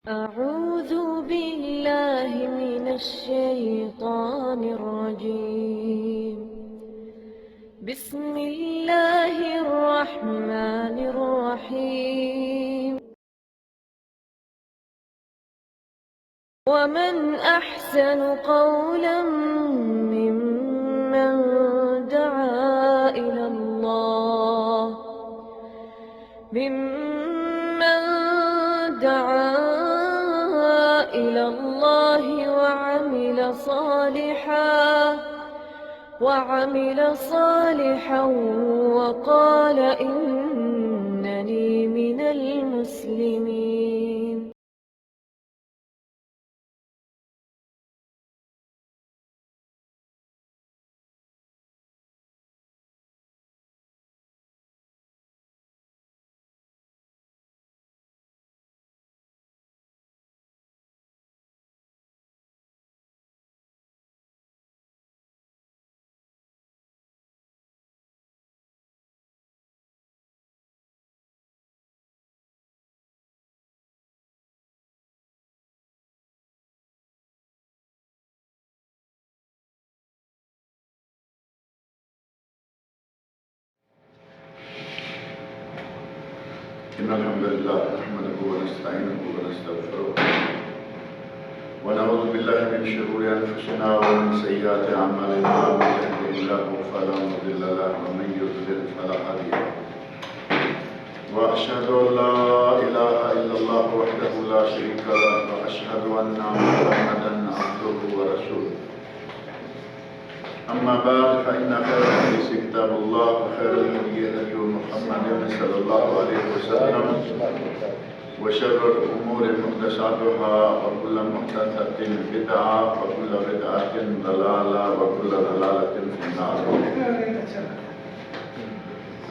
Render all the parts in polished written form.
أعوذ بالله من الشيطان الرجيم. بسم الله الرحمن الرحيم. ومن أحسن قولا ممن دعا إلى الله وعمل صالحا وقال إنني من المسلمين. إن الحمد لله نحمده ونستعينه ونستغفره ونعوذ بالله من شرور أنفسنا ومن سيئات أعمالنا من يهده الله فلا مضل له ومن يضلل فلا هادي له وأشهد أن لا إله إلا الله وحده لا شريك له وأشهد أن محمدا عبده ورسوله. أما بعد فإن خير الحديث كتاب الله وخير الهدي هدي محمد صلى الله عليه وسلم وشر الأمور محدثاتها وكل محدثة بدعة وكل بدعة ضلالة وكل ضلالة في النار.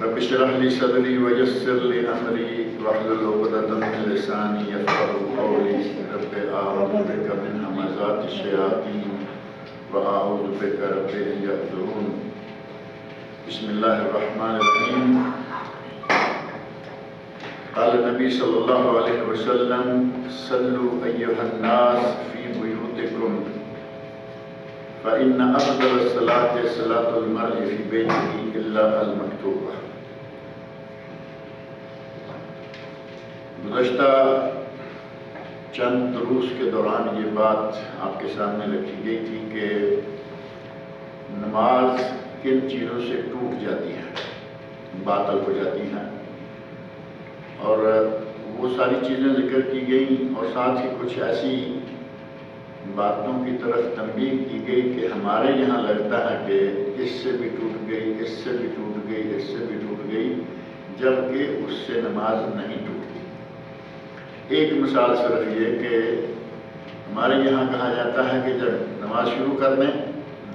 رب اشرح لي صدري ويسر لي أمري واحلل عقدة من لساني يفقهوا قولي. رب أعوذ بك من همزات الشياطين وأعوذ بك رب أن يحضرون. بسم الله الرحمن الرحيم. قال النبي صلى الله عليه وسلم صلوا أيها الناس في بيوتكم فإن أفضل الصلاة صلاة المرء في بيته إلا المكتوبة. گزشتہ چند دروس کے دوران یہ بات آپ کے سامنے رکھی گئی تھی کہ نماز کن چیزوں سے ٹوٹ جاتی ہے، باطل ہو جاتی ہیں، اور وہ ساری چیزیں ذکر کی گئیں اور ساتھ ہی کچھ ایسی باتوں کی طرف تنبیہ کی گئی کہ ہمارے یہاں لگتا ہے کہ اس سے بھی ٹوٹ گئی، اس سے بھی ٹوٹ گئی، اس سے بھی ٹوٹ گئی، جبکہ اس سے نماز نہیں ٹوٹتی۔ ایک مثال صرف یہ کہ ہمارے یہاں کہا جاتا ہے کہ جب نماز شروع کر دیں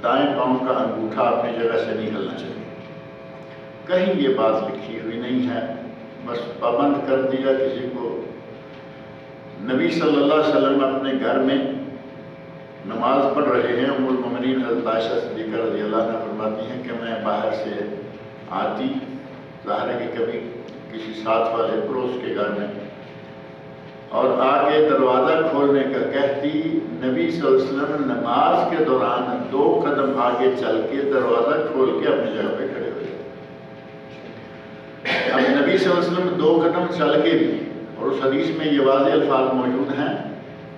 دائیں پاؤں کا انگوٹھا اپنی جگہ سے نہیں ہلنا چاہیے۔ کہیں یہ بات لکھی ہوئی نہیں ہے، بس پابند کر دیا کسی کو۔ نبی صلی اللہ علیہ وسلم اپنے گھر میں نماز پڑھ رہے ہیں، ام المومنین حضرت عائشہ صدیقہ رضی اللہ عنہا فرماتی ہیں کہ میں باہر سے آتی، ظاہر ہے کہ کبھی کسی ساتھ والے پڑوس کے گھر میں، اور آگے دروازہ کھولنے کا کہتی نبی صلی اللہ علیہ وسلم نماز کے دوران 2 قدم آگے چل کے دروازہ کھول کے اپنی جگہ پہ کھڑے ہوئے۔ اب نبی صلی اللہ علیہ وسلم 2 قدم چل کے بھی، اور اس حدیث میں یہ واضح الفاظ موجود ہیں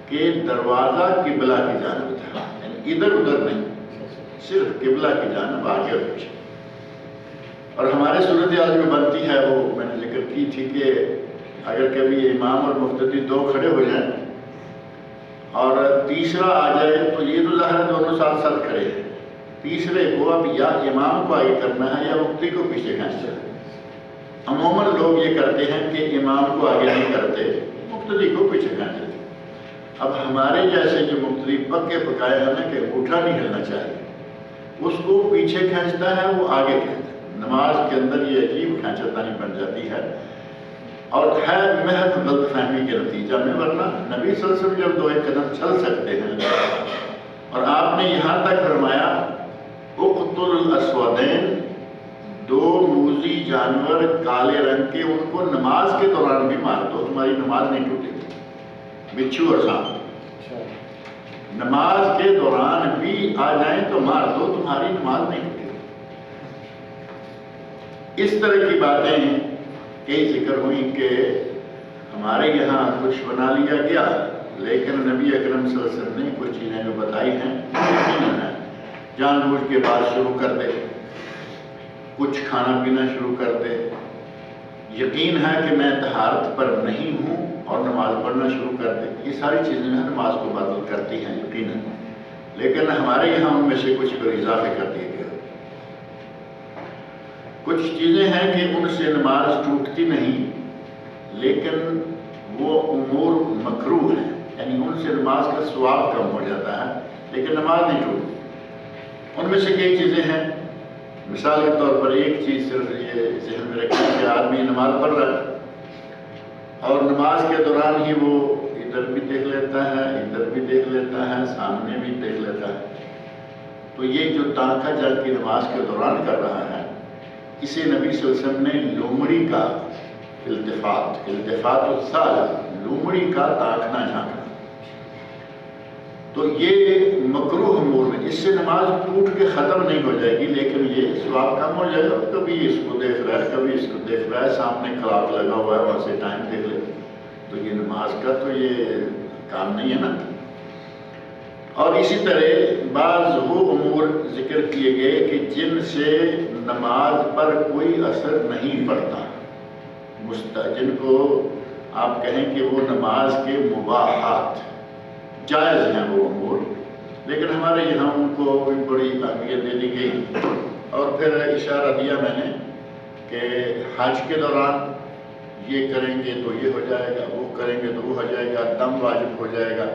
کہ دروازہ قبلہ کی جانب تھا، یعنی ادھر ادھر نہیں، صرف قبلہ کی جانب آگے اور پیچھے۔ اور ہمارے صورتحال جو بنتی ہے وہ میں نے ذکر کی تھی کہ اگر کبھی امام اور مقتدی 2 کھڑے ہو جائیں اور تیسرا آ جائے تو یہ تو ظاہر دونوں ساتھ ساتھ کھڑے ہیں، تیسرے کو اب یا امام کو آگے کرنا ہے یا مقتدی کو پیچھے کھینچنا ہے۔ عموماً لوگ یہ کرتے ہیں کہ امام کو آگے نہیں کرتے، مقتدی کو پیچھے کھینچتے۔ اب ہمارے جیسے جو مقتدی پکے پکائے ہیں کہ انگوٹھا نہیں ہلنا چاہیے، اس کو پیچھے کھینچتا ہے، وہ آگے کھینچتا ہے۔ نماز کے اندر یہ عجیب کھینچتانی بن جاتی ہے اور ہے محض غلط فہمی کے نتیجہ میں، ورنہ نبی صلی اللہ علیہ وسلم جب 2 قدم چل سکتے ہیں، اور آپ نے یہاں تک فرمایا اقتل الاسودین، 2 موذی جانور کالے رنگ کے، ان کو نماز کے دوران بھی مار دو، تمہاری نماز نہیں ٹوٹے گی۔ بچھو اور سانپ نماز کے دوران بھی آ جائیں تو مار دو، تمہاری نماز نہیں ہوگی۔ اس طرح کی باتیں کئی ذکر ہوئی کہ ہمارے یہاں کچھ بنا لیا گیا، لیکن نبی اکرم صلی اللہ علیہ وسلم نے کچھ چیزیں جو بتائی ہیں یقیناً ہے، جان بوجھ کے بات شروع کر دے، کچھ کھانا پینا شروع کر دے، یقین ہے کہ میں طہارت پر نہیں ہوں اور نماز پڑھنا شروع کر دے، یہ ساری چیزیں نماز کو باطل کرتی ہیں یقیناً، لیکن ہمارے یہاں ان میں سے کچھ پر اضافے کر دیے گئے۔ کچھ چیزیں ہیں کہ ان سے نماز ٹوٹتی نہیں، لیکن وہ امور مکروہ ہیں، یعنی ان سے نماز کا ثواب کم ہو جاتا ہے لیکن نماز نہیں ٹوٹتی۔ ان میں سے کئی چیزیں ہیں، مثال کے طور پر ایک چیز صرف یہ ذہن میں رکھیں کہ آدمی نماز پڑھ رہا ہے اور نماز کے دوران ہی وہ ادھر بھی دیکھ لیتا ہے، ادھر بھی دیکھ لیتا ہے، سامنے بھی دیکھ لیتا ہے، تو یہ جو تانکہ جھانک کی نماز کے دوران کر رہا ہے، اسے نبی صلی اللہ علیہ وسلم نے لومڑی کا التفات السال، لومڑی کا تانکنا جھانکنا، تو یہ مکروہ امور میں، اس سے نماز ٹوٹ کے ختم نہیں ہو جائے گی لیکن یہ ثواب کم ہو جائے گا۔ کبھی اس کو دیکھ رہا ہے، کبھی اس کو دیکھ رہا ہے، سامنے کلاک لگا ہوا ہے وہاں سے ٹائم دیکھ لے، تو یہ نماز کا تو یہ کام نہیں ہے نا۔ اور اسی طرح بعض وہ امور ذکر کیے گئے کہ جن سے نماز پر کوئی اثر نہیں پڑتا، جن کو آپ کہیں کہ وہ نماز کے مباحات جائز ہیں وہ امور، لیکن ہمارے یہاں ان کو بڑی اہمیت دے دی گئی۔ اور پھر اشارہ دیا میں نے کہ حج کے دوران یہ کریں گے تو یہ ہو جائے گا، وہ کریں گے تو وہ ہو جائے گا، دم واجب ہو جائے گا،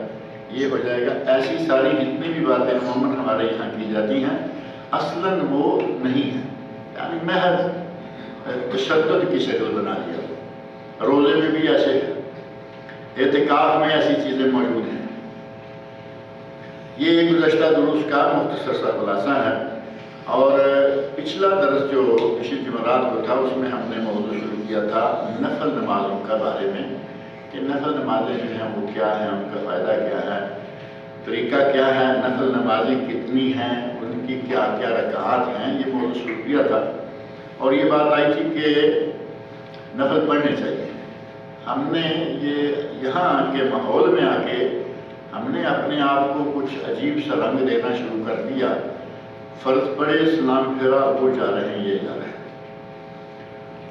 یہ ہو جائے گا، ایسی ساری جتنی بھی باتیں عموماً ہمارے یہاں کی جاتی ہیں اصلاً وہ نہیں ہیں، یعنی محض تشدد کی شکل بنا لیا۔ روزے میں بھی ایسے ہے، اعتکاف میں ایسی چیزیں موجود ہیں۔ یہ گزشتہ دروس کا مختصر سا خلاصہ ہے، اور پچھلا درس جو پچھلی جمعرات کو تھا اس میں ہم نے موضوع شروع کیا تھا نفل نمازوں کا بارے میں، کہ نفل نمازیں جو ہیں وہ کیا ہیں، ان کا فائدہ کیا ہے، طریقہ کیا ہے، نفل نمازیں کتنی ہیں، ان کی کیا کیا رکعات ہیں، یہ موضوع شروع کیا تھا۔ اور یہ بات آئی تھی کہ نفل پڑھنے چاہیے۔ ہم نے یہ یہاں کے ماحول میں آ کے ہم نے اپنے آپ کو کچھ عجیب سا رنگ دینا شروع کر دیا، فرض پڑے، سلام پھیرا، وہ جا رہے ہیں، یہ جا رہے ہیں،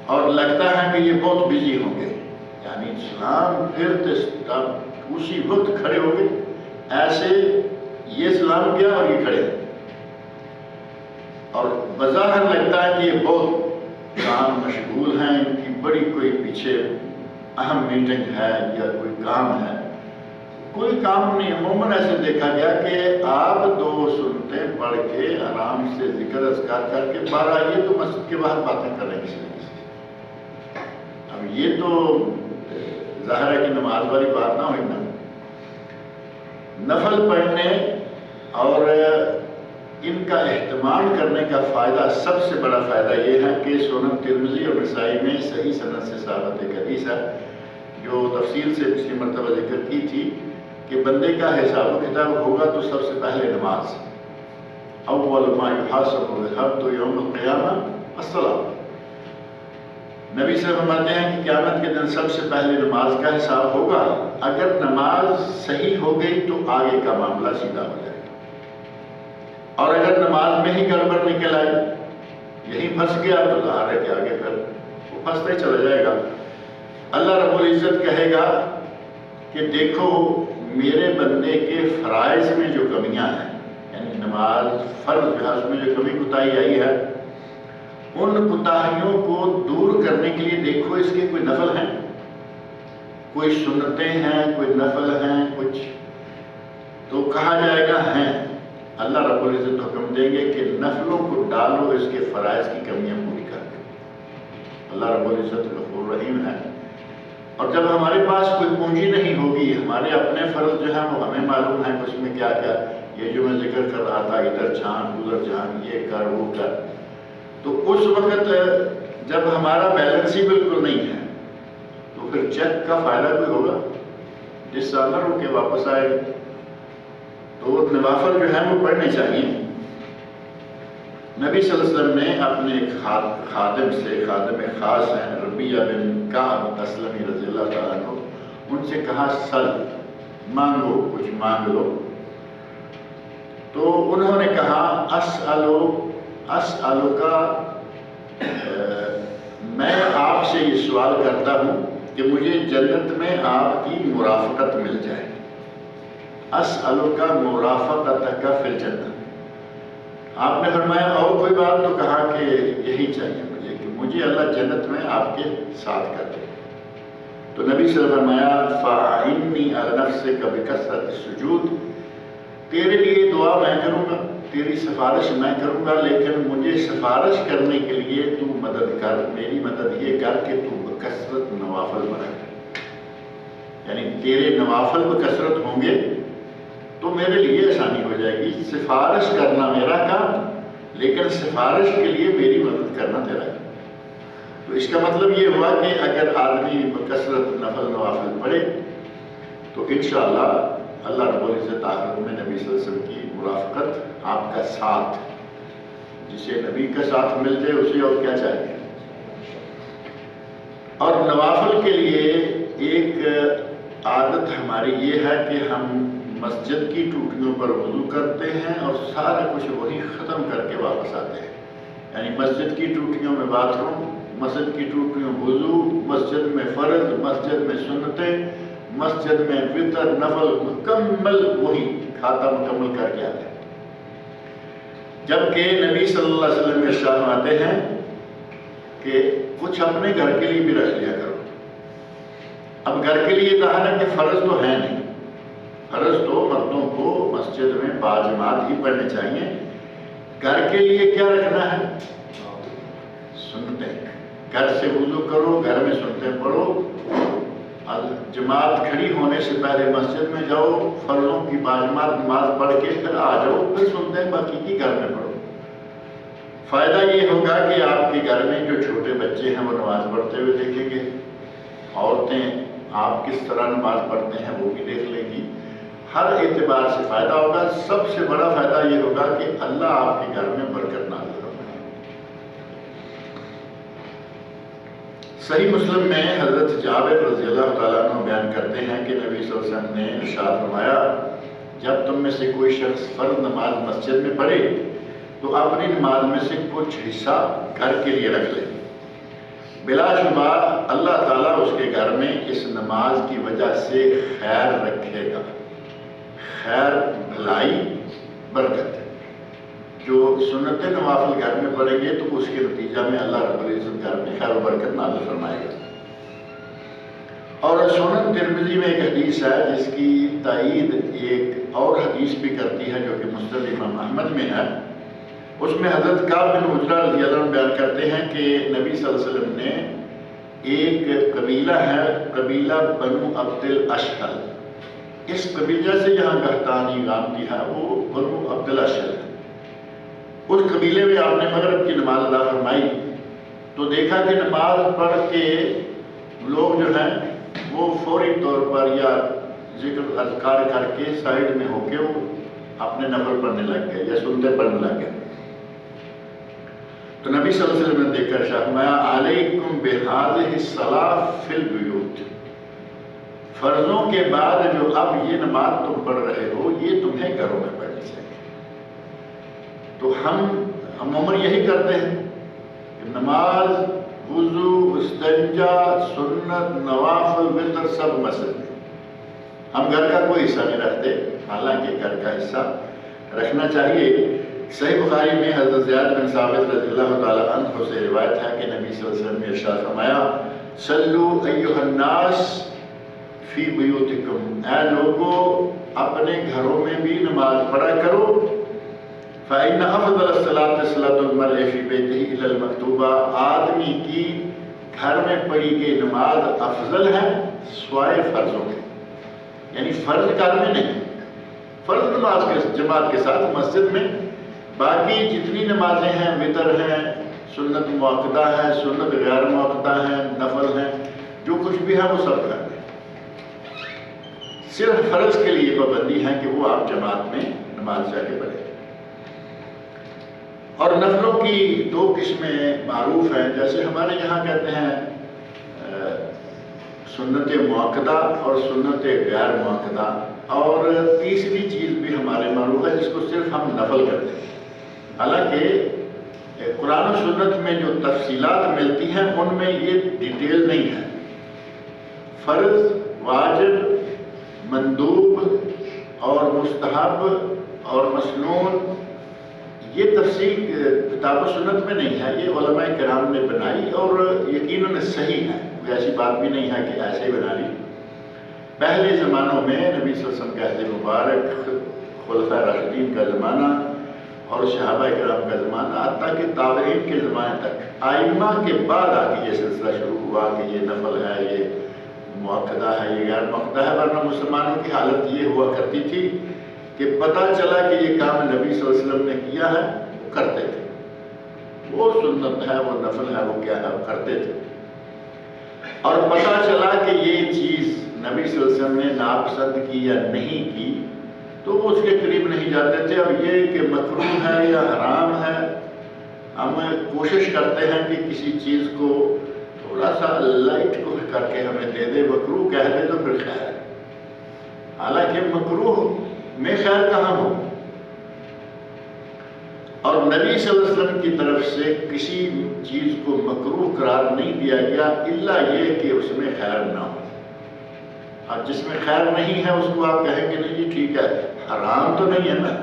اور لگتا ہے کہ یہ بہت بزی ہوں گے، یعنی سلام پھرتے تب اسی وقت کھڑے ہو گئے، ایسے یہ سلام کیا اور یہ کھڑے، اور بظاہر لگتا ہے کہ یہ بہت کام مشغول ہیں، ان کی بڑی کوئی پیچھے اہم میٹنگ ہے یا کوئی کام ہے، کوئی کام نہیں۔ عموماً ایسے دیکھا گیا کہ آپ 2 سنتیں پڑھ کے آرام سے ذکر اذکار کر کے باہر آئیے تو مسجد کے باہر باتیں کر رہے ہیں کسی نہ کسی۔ اب یہ تو ظاہر ہے کہ نماز والی بات نہ ہوئی نا۔ نفل پڑھنے اور ان کا اہتمام کرنے کا فائدہ، سب سے بڑا فائدہ یہ ہے کہ سنن ترمذی اور نسائی میں صحیح سند سے ثابت ایک حدیث ہے جو تفصیل سے پچھلی مرتبہ ذکر کی تھی کہ بندے کا حساب و کتاب ہوگا تو سب سے پہلے نماز، اول ما یحاسب العبد یوم القیامہ الصلاۃ۔ نبی صلی اللہ علیہ وسلم فرماتے ہیں کہ قیامت کے دن سب سے پہلے نماز کا حساب ہوگا، اگر نماز صحیح ہو گئی تو آگے کا معاملہ سیدھا ہو جائے گا، اور اگر نماز میں ہی گڑبڑ نکل آئی، یہی پھنس گیا، تو ظاہر ہے کہ آگے پھر وہ پھنستا ہی چلا جائے گا۔ اللہ رب العزت کہے گا کہ دیکھو میرے بندے کے فرائض میں جو کمیاں ہیں، یعنی نماز فرض لحاظ میں جو کمی کوتاہی آئی ہے، ان کوتاہیوں کو دور کرنے کے لیے دیکھو اس کے کوئی نفل ہیں، کوئی سنتیں ہیں، کوئی نفل ہیں کچھ، تو کہا جائے گا ہیں۔ اللہ رب العزت حکم دیں گے کہ نفلوں کو ڈالو اس کے فرائض کی کمیاں پوری کر کے۔ اللہ رب العزت غفور رحیم ہے، اور جب ہمارے پاس کوئی پونجی نہیں ہوگی، ہمارے اپنے فرض جو ہیں وہ ہمیں معلوم ہیں کہ اس میں کیا کیا، یہ جو میں ذکر کر رہا تھا، ادھر جھانک ادھر جھانک، یہ کر وہ کر، تو اس وقت جب ہمارا بیلنس ہی بالکل نہیں ہے تو پھر چیک کا فائدہ کوئی ہوگا؟ جس سال نہ رو کے واپس آئے گا، تو نوافل جو ہیں وہ پڑھنے چاہیے۔ نبی صلی اللہ علیہ وسلم نے اپنے ایک خادم سے، خادم خاص ہیں ربیہ بن کعب اسلمی رضی اللہ تعالیٰ عنہ، ان سے کہا سل، مانگو، کچھ مانگ لو۔ تو انہوں نے کہا اسألو کا، میں آپ سے یہ سوال کرتا ہوں کہ مجھے جنت میں آپ کی مرافقت مل جائے۔ اسألو کا مرافقتک فی الجنہ۔ آپ نے فرمایا اور کوئی بات؟ تو کہا کہ یہی چاہیے مجھے کہ مجھے اللہ جنت میں آپ کے ساتھ کر دے۔ تو نبی صلی اللہ علیہ وسلم فرمایا فَأَعِنِّي عَلَى نَفْسِكَ بِكَثْرَةِ السُّجُودِ، تیرے لیے دعا میں کروں گا، تیری سفارش میں کروں گا، لیکن مجھے سفارش کرنے کے لیے تو مدد کر، میری مدد یہ کر کہ تو بکثرت نوافل بنا کر، یعنی تیرے نوافل بکثرت ہوں گے تو میرے لیے آسانی ہو جائے گی۔ سفارش کرنا میرا کام، لیکن سفارش کے لیے میری مدد کرنا تیرا کام۔ تو اس کا مطلب یہ ہوا کہ اگر آدمی بکثرت نفل نوافل پڑھے تو انشاءاللہ اللہ رب العزت آخرت میں نبی صلی اللہ علیہ وسلم کی مرافقت، آپ کا ساتھ، جسے نبی کا ساتھ مل جائے اسے اور کیا چاہیے۔ اور نوافل کے لیے ایک عادت ہماری یہ ہے کہ ہم مسجد کی ٹوٹیوں پر وضو کرتے ہیں اور سارا کچھ وہی ختم کر کے واپس آتے ہیں، یعنی مسجد کی ٹوٹیوں میں باتھ روم، مسجد کی ٹوٹیوں وضو، مسجد میں فرض، مسجد میں سنتیں، مسجد میں وتر نفل، مکمل وہی کھاتا مکمل کر کے آتے ہیں۔ جبکہ نبی صلی اللہ علیہ وسلم ارشاد فرماتے ہیں کہ کچھ اپنے گھر کے لیے بھی رکھ لیا کرو۔ اب گھر کے لیے کہا نا کہ فرض تو ہے نہیں، فرض تو مردوں کو مسجد میں باجماعت ہی پڑھنے چاہیے۔ گھر کے لیے کیا رکھنا ہے؟ سنتیں۔ گھر سے وضو کرو، گھر میں سنتیں پڑھو، جماعت کھڑی ہونے سے پہلے مسجد میں جاؤ، فرضوں کی باجماعت نماز پڑھ کے پھر آ جاؤ، پھر سنتیں باقی کی گھر میں پڑھو۔ فائدہ یہ ہوگا کہ آپ کے گھر میں جو چھوٹے بچے ہیں وہ نماز پڑھتے ہوئے دیکھیں گے، عورتیں آپ کس طرح نماز پڑھتے ہیں وہ بھی دیکھ لیں گی، ہر اعتبار سے فائدہ ہوگا۔ سب سے بڑا فائدہ یہ ہوگا کہ اللہ آپ کے گھر میں برکت نازل فرمائے۔ صحیح مسلم میں حضرت جابر رضی اللہ تعالیٰ عنہ بیان کرتے ہیں کہ نبی صلی اللہ علیہ وسلم نے ارشاد فرمایا جب تم میں سے کوئی شخص فرض نماز مسجد میں پڑھے تو اپنی نماز میں سے کچھ حصہ گھر کے لیے رکھ لے، بلا شبہ اللہ تعالیٰ اس کے گھر میں اس نماز کی وجہ سے خیر رکھے گا، خیر، بھلائی، برکت۔ جو سنت نوافل گھر میں پڑھیں گے تو اس کے نتیجہ میں اللہ رب العزت گھر میں خیر و برکت نازل فرمائے گا۔ اور سنن ترمذی میں ایک حدیث ہے جس کی تائید ایک اور حدیث بھی کرتی ہے جو کہ مسند امام احمد میں ہے۔ اس میں حضرت کعب بن عجرہ رضی اللہ عنہ بیان کرتے ہیں کہ نبی صلی اللہ علیہ وسلم نے ایک قبیلہ ہے، قبیلہ بنو عبد الاشہل، اس قبیلہ سے یہاں گہتانی گامتی ہے وہ بنو عبد الاشہل ہے۔ اس قبیلے میں آپ نے مغرب کی نماز ادا فرمائی تو دیکھا کہ نماز پڑھ کے لوگ جو ہیں وہ فوری طور پر یا ذکر اذکار کر کے سائڈ میں ہو کے وہ اپنے نفل پڑھنے لگ گئے یا سنتے پڑھنے لگ گئے۔ تو نبی صلی اللہ علیہ وسلم نے دیکھ کر فرمایا علیکم بہذہ الصلاۃ فی البیوت، فرضوں کے بعد جو اب یہ نماز تم پڑھ رہے ہو یہ تمہیں گھروں میں پڑھنی چاہیے۔ تو ہم عموماً یہی کرتے ہیں کہ نماز، وضو، استنجا، سنت، نوافل، وتر سب مسجد میں، ہم گھر کا کوئی حصہ نہیں رکھتے، حالانکہ گھر کا حصہ رکھنا چاہیے۔ صحیح بخاری میں حضرت زیاد بن ثابت رضی اللہ تعالیٰ عنہ سے روایت ہے کہ نبی صلی اللہ علیہ وسلم نے ارشاد فرمایا صلو ایھا الناس فی بیوتکم، اے لوگو اپنے گھروں میں بھی نماز پڑھا کرو، فإن أفضل الصلاة صلاة المرء في بيته إلا المكتوبة، آدمی کی گھر میں پڑھی گئی نماز افضل ہے سوائے فرضوں کے، یعنی فرض گھر میں نہیں، فرض نماز کے جماعت کے ساتھ مسجد میں، باقی جتنی نمازیں ہیں وتر ہیں، سنت موقدہ ہے، سنت غیر موقدہ ہیں، نفل ہیں، جو کچھ بھی ہے وہ سب گھر میں۔ صرف فرض کے لیے پابندی ہے کہ وہ آپ جماعت میں نماز جا کے پڑھیں۔ اور نفلوں کی دو قسمیں معروف ہیں، جیسے ہمارے یہاں کہتے ہیں سنت مؤکدہ اور سنت غیر مؤکدہ، اور تیسری چیز بھی ہمارے معروف ہے جس کو صرف ہم نفل کرتے ہیں۔ حالانکہ قرآن و سنت میں جو تفصیلات ملتی ہیں ان میں یہ ڈیٹیل نہیں ہے۔ فرض، واجب، مندوب اور مستحب اور مسنون، یہ تفصیل کتاب و سنت میں نہیں ہے، یہ علماء کرام نے بنائی اور یقیناً صحیح ہے، کوئی ایسی بات بھی نہیں ہے کہ ایسے ہی بنا لی۔ پہلے زمانوں میں نبی صلی اللہ علیہ وسلم کا عہد مبارک، خلفاء راشدین کا زمانہ اور صحابہ کرام کا زمانہ، حتیٰ کہ تابعین کے زمانے تک، ائمہ کے بعد آ کے یہ سلسلہ شروع ہوا کہ یہ نفل ہے، یہ مؤکدہ ہے، یہ غیر مؤکدہ ہے۔ ورنہ مسلمانوں کی حالت یہ ہوا کرتی تھی کہ پتہ چلا کہ یہ کام نبی صلی اللہ علیہ وسلم نے کیا ہے، وہ کرتے تھے، وہ سنت ہے، وہ نفل ہے، وہ کیا ہے، وہ کرتے تھے۔ اور پتہ چلا کہ یہ چیز نبی صلی اللہ علیہ وسلم نے ناپسند کی یا نہیں کی تو وہ اس کے قریب نہیں جاتے تھے۔ اب یہ کہ مکروہ ہے یا حرام ہے، ہم کوشش کرتے ہیں کہ کسی چیز کو تھوڑا سا لائٹ کو کر کے ہمیں دے دے، مکروہ کہہ دے تو پھر خیر ہے، حالانکہ مکروہ میں خیر کہاں ہو۔ اور نبی صلی اللہ علیہ وسلم کی طرف سے کسی چیز کو مکروہ قرار نہیں دیا گیا الا یہ کہ اس میں خیر نہ ہو۔ اب جس میں خیر نہیں ہے اس کو آپ کہیں گے نہیں جی ٹھیک ہے، حرام تو نہیں ہے نا،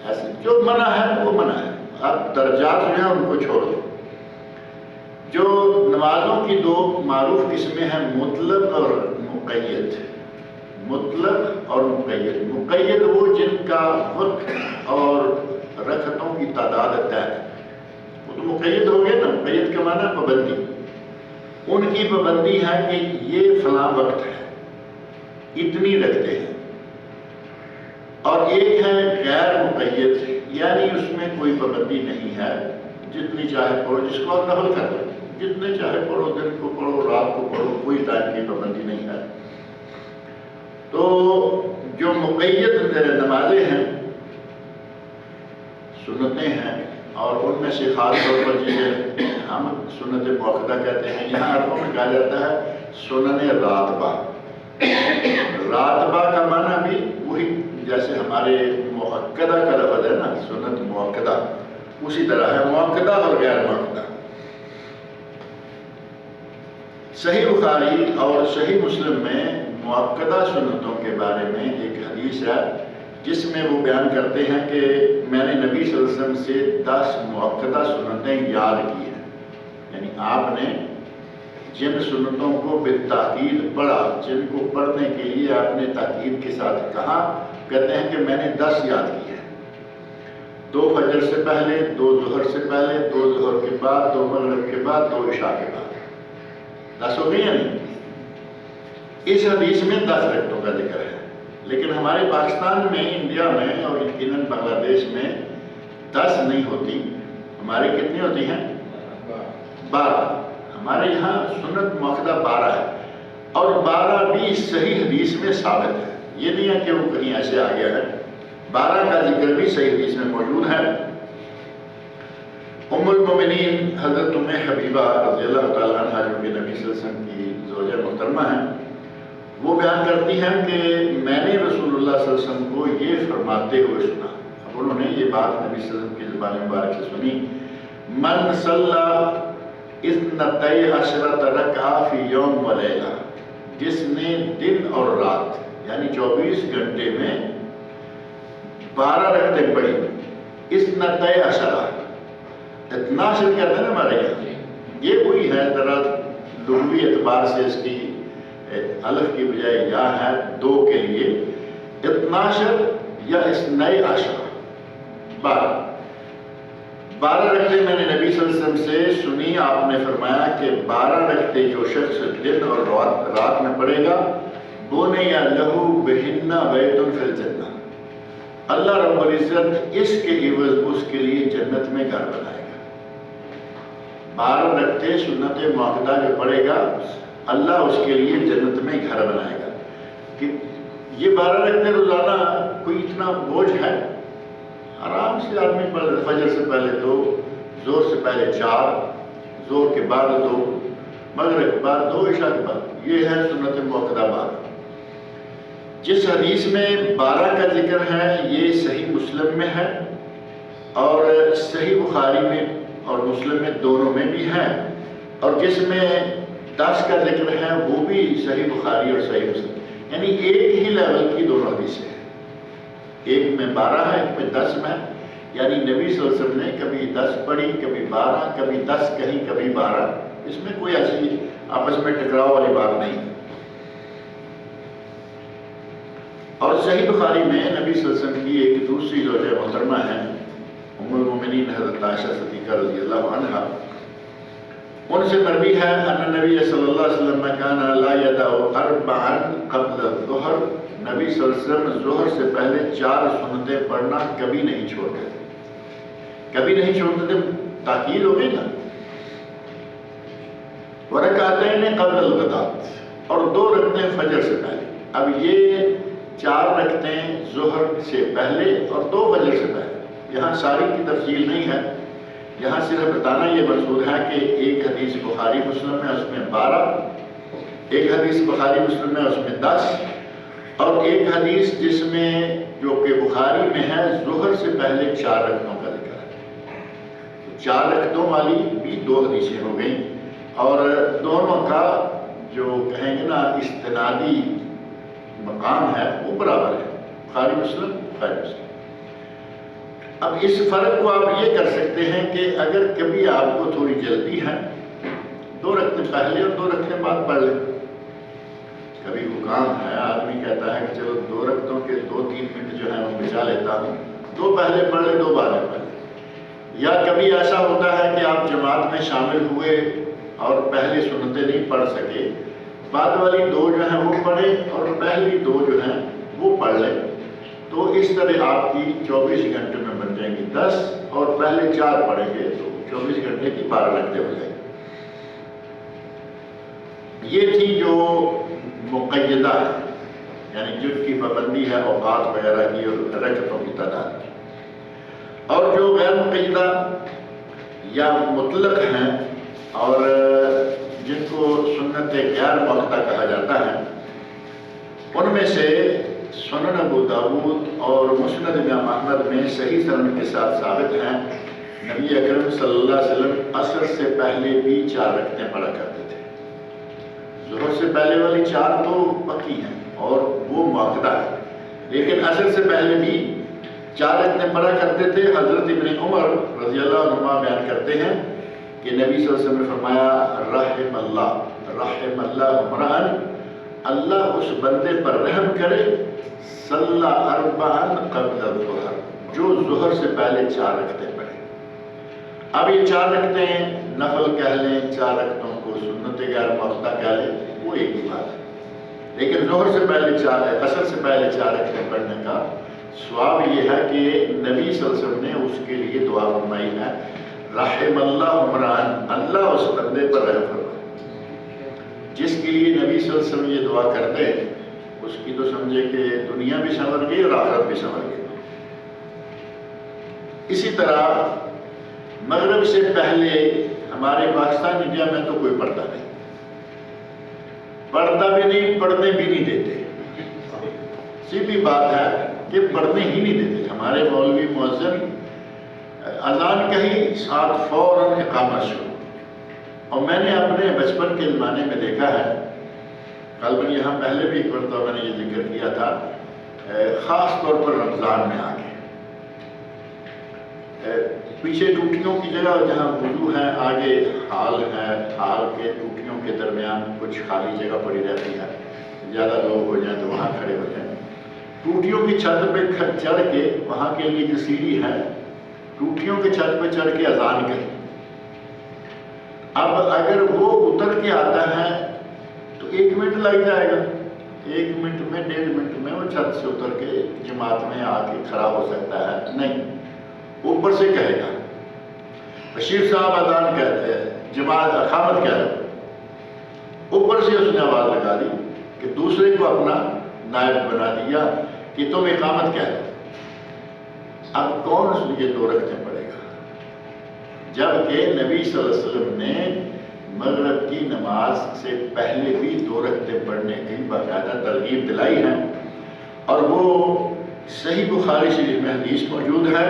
ایسے جو منع ہے وہ منع ہے، اب درجات جو ہیں ان کو چھوڑ دو۔ جو نمازوں کی دو معروف قسمیں ہیں، مطلق اور مقید۔ مطلق اور مقید۔ مقید وہ جن کا وقت اور رکعتوں کی تعداد طے ہے، وہ تو مقید ہو گئے نا، مقید کا معنی پابندی، ان کی پابندی ہے کہ یہ فلاں وقت ہے، اتنی رکھتے ہیں۔ اور ایک ہے غیر مقید، یعنی اس میں کوئی پابندی نہیں ہے، جتنی چاہے پڑھو، جس کو آپ نفل کر دو، جتنے چاہے پڑھو، دن کو پڑھو، رات کو پڑھو، کوئی ٹائم کی پابندی نہیں ہے۔ تو جو مقید نمازیں ہیں، سنتیں ہیں، اور ان میں سے خاص طور پر جسے ہم سنت مؤکدہ کہتے ہیں، یہاں عربوں میں کہا جاتا ہے سنن راتبہ۔ راتبہ کا معنی بھی وہی جیسے ہمارے مؤکدہ کا لفظ ہے نا، سنت مؤکدہ، اسی طرح ہے مؤکدہ اور غیر مؤکدہ۔ صحیح بخاری اور صحیح مسلم میں مؤکدہ سنتوں کے بارے میں ایک حدیث ہے جس میں وہ بیان کرتے ہیں کہ میں نے نبی صلی اللہ علیہ وسلم سے 10 مؤکدہ سنتیں یاد کی ہیں، یعنی آپ نے جن سنتوں کو بالتاکید پڑھا، جن کو پڑھنے کے لیے آپ نے تاکید کے ساتھ کہا، کہتے ہیں کہ میں نے 10 یاد کی ہیں۔ 2 فجر سے پہلے، 2 ظہر سے پہلے، 2 ظہر کے بعد، 2 مغرب کے بعد، 2 عشاء کے بعد، 10 ہو گئی یا نہیں؟ اس حدیث میں 10 رکعتوں کا ذکر ہے، لیکن ہمارے پاکستان میں، انڈیا میں اور یقیناً بنگلہ دیش میں 10 نہیں ہوتی، ہماری کتنی ہوتی ہیں؟ 12۔ ہمارے یہاں سنت مؤکدہ 12 ہے، اور 12 بھی صحیح حدیث میں ثابت ہے، یہ نہیں ہے کہ وہ کہیں ایسے آ گیا ہے، 12 کا ذکر بھی صحیح حدیث میں موجود ہے۔ ام المومنین حضرت ام حبیبہ رضی اللہ تعالیٰ عنہ، جو کہ نبی صلی اللہ علیہ وسلم کی زوجہ محترمہ ہیں، وہ بیان کرتی ہیں کہ میں نے رسول اللہ صلی اللہ علیہ وسلم کو یہ فرماتے ہوئے سنا۔ اب انہوں نے یہ بات نبی صلی اللہ علیہ وسلم کی زبان مبارک سے سنی، من صلی 12 رکعہ فی یوم و لیلہ، جس نے دن اور رات یعنی 24 گھنٹے میں 12 رکعتیں پڑھی۔ 12 12 کہتے ہیں نا ہمارے یہاں، یہ وہی ہے، ذرا لغوی اعتبار سے اس کی الف کی بجائے یا ہے 2 کے لیے، 12 یا 12، 12 رکعتیں میں نے نبی صلی اللہ علیہ وسلم سے سنی۔ آپ نے فرمایا کہ 12 رکعتیں جو شخص دن اور رات میں پڑھے گا، بُنِیَ لَهُ بِهِنَّ بَیْتٌ فِی الْجَنَّةِ، اللہ رب العزت اس کے عوض اس کے لیے جنت میں گھر بنائے گا۔ 12 رکعتیں سنت مؤکدہ جو پڑھے گا، اللہ اس کے لیے جنت میں گھر بنائے گا۔ کہ یہ 12 رکعتیں روزانہ کوئی اتنا بوجھ ہے؟ آرام سے آدمی پڑھ، فجر سے پہلے 2، زور سے پہلے 4، زور کے بعد 2، مغرب کے بعد 2، عشاء کے بعد، یہ ہے سنت مؤکدہ 12۔ جس حدیث میں 12 کا ذکر ہے یہ صحیح مسلم میں ہے، اور صحیح بخاری میں اور مسلم میں دونوں میں بھی ہے، اور جس میں 10 کا ذکر ہے وہ بھی صحیح بخاری اور صحیح مسلم، یعنی ایک ہی لیول کی دونوں حدیثیں ہیں، ایک میں 12 ہے، ایک میں 10 میں، یعنی نبی صلی اللہ علیہ وسلم نے کبھی 10 پڑھی، کبھی 12، کبھی 10 کہیں، کبھی 12، اس میں کوئی ایسی آپس میں ٹکراؤ والی بات نہیں۔ اور صحیح بخاری میں نبی صلی اللہ علیہ وسلم کی ایک دوسری زوجہ محترمہ ہے ام المومنین حضرت عائشہ صدیقہ رضی اللہ عنہا، ان سے مروی ہے ان نبی صلی اللہ علیہ وسلم کان لا یدع 4 قبل الظہر، نبی صلی اللہ علیہ وسلم ظہر سے پہلے 4 سنتیں پڑھنا کبھی نہیں چھوڑتے تھے، کبھی نہیں چھوڑتے تھے، تاکید ہو گئی نا۔ ورکعتین قبل الغداۃ، اور 2 رکعتیں فجر سے پہلے۔ اب یہ 4 رکعتیں ظہر سے پہلے اور 2 فجر سے پہلے، یہاں ساری کی تفصیل نہیں ہے، یہاں صرف بتانا یہ مقصود ہے کہ ایک حدیث بخاری مسلم میں اس میں 12، ایک حدیث بخاری مسلم میں اس میں 10، اور ایک حدیث جس میں جو کہ بخاری میں ہے ظہر سے پہلے 4 رکعتوں کا ذکر ہے۔ 4 رکعتوں والی بھی 2 حدیثیں ہو گئیں، اور دونوں کا جو کہیں گے نا استنادی مقام ہے وہ برابر ہے، بخاری مسلم، بخاری مسلم۔ اب اس فرق کو آپ یہ کر سکتے ہیں کہ اگر کبھی آپ کو تھوڑی جلدی ہے 2 رکعتیں پہلے اور 2 رکعتیں بعد پڑھ لیں، کبھی وہ کام ہے آدمی کہتا ہے کہ چلو 2 رکعتوں کے 2-3 منٹ جو ہے وہ بچا لیتا ہوں، 2 پہلے پڑھ لیں 2 بعد میں پڑھ لیں، یا کبھی ایسا ہوتا ہے کہ آپ جماعت میں شامل ہوئے اور پہلے سنتیں نہیں پڑھ سکے، بعد والی 2 جو ہیں وہ پڑھیں اور پہلی 2 جو ہیں وہ پڑھ لیں، تو اس طرح آپ کی 24 گھنٹے میں بن جائیں گی 10، اور پہلے 4 پڑھیں گے تو 24 گھنٹے کی 12 رکعتیں ہو جائیں گی۔ یہ تھی جو مقیدہ ہے، یعنی جن کی پابندی ہے اوقات وغیرہ کی اور رکعتوں کی تعداد کی، اور جو غیر مقیدہ یا مطلق ہیں اور جن کو سنت غیر مؤکدہ کہا جاتا ہے، ان میں سے سنن ابو داؤد اور مسند امام احمد میں صحیح سند کے ساتھ ثابت ہیں، نبی اکرم صلی اللہ علیہ وسلم عصر سے پہلے بھی 4 رکعتیں پڑھا کرتے تھے۔ ظہر سے پہلے والی 4 تو پکی ہیں اور وہ مؤکدہ ہے، لیکن عصر سے پہلے بھی 4 رکعتیں پڑھا کرتے تھے۔ حضرت ابن عمر رضی اللہ عنہما بیان کرتے ہیں کہ نبی صلی اللہ علیہ وسلم نے فرمایا رحم اللہ عمران، اللہ اس بندے پر رحم کرے صلی 4 قبل الظہر، جو ظہر سے پہلے 4 رکعتیں پڑھے۔ اب یہ 4 رکعتیں نفل کہہ لیں، 4 رکعتوں کو سنت غیر مؤکدہ کہہ لیں، وہ ایک ہی بات ہے، لیکن ظہر سے پہلے 4، عصر سے پہلے 4 رکعتیں پڑھنے کا ثواب یہ ہے کہ نبی صلی اللہ علیہ وسلم نے اس کے لیے دعا فرمائی ہے، رحم اللہ عمران، اللہ اس بندے پر رحم فرمائے۔ جس کے لیے نبی صلی اللہ علیہ وسلم یہ دعا کرتے اس کی تو سمجھے کہ دنیا بھی سنور گئی اور آخرت بھی سنور گئی۔ اسی طرح مغرب سے پہلے ہمارے پاکستان انڈیا میں تو کوئی پڑھتا نہیں، پڑھتا بھی نہیں، پڑھنے بھی نہیں دیتے، سیدھی بات ہے کہ پڑھنے ہی نہیں دیتے۔ ہمارے مولوی مؤذن اذان کہی ساتھ فوراً اقامت شروع، اور میں نے اپنے بچپن کے زمانے میں دیکھا ہے، غالباً یہاں پہلے بھی ایک مرتبہ میں نے یہ ذکر کیا تھا، خاص طور پر رمضان میں آگے پیچھے ٹوٹیوں کی جگہ جہاں وضو ہے آگے ہال ہے، ہال کے ٹوٹیوں کے درمیان کچھ خالی جگہ پڑی رہتی ہے، زیادہ لوگ ہو جائیں تو وہاں کھڑے ہو جائیں، ٹوٹیوں کی چھت پہ چڑھ کے، وہاں کے لیے جو سیڑھی ہے ٹوٹیوں کے چھت پہ چڑھ کے اذان کہی۔ اب اگر وہ اتر کے آتا ہے تو 1 منٹ لگ جائے گا، 1 منٹ میں 1.5 منٹ میں وہ چھت سے اتر کے جماعت میں آ کے کھڑا ہو سکتا ہے؟ نہیں، اوپر سے کہے گا بشیر صاحب اذان کہتے ہیں، جماعت اقامت کہہ رہے، اوپر سے اس نے آواز لگا دی کہ دوسرے کو اپنا نائب بنا دیا کہ تم اقامت کیا ہے۔ اب کون اس لیے 2 رکعتیں پڑھے گا، جبکہ نبی صلی اللہ علیہ وسلم نے مغرب کی نماز سے پہلے بھی 2 رکعتیں پڑھنے کی باقاعدہ ترغیب دلائی ہے، اور وہ صحیح بخاری شریف میں حدیث موجود ہے۔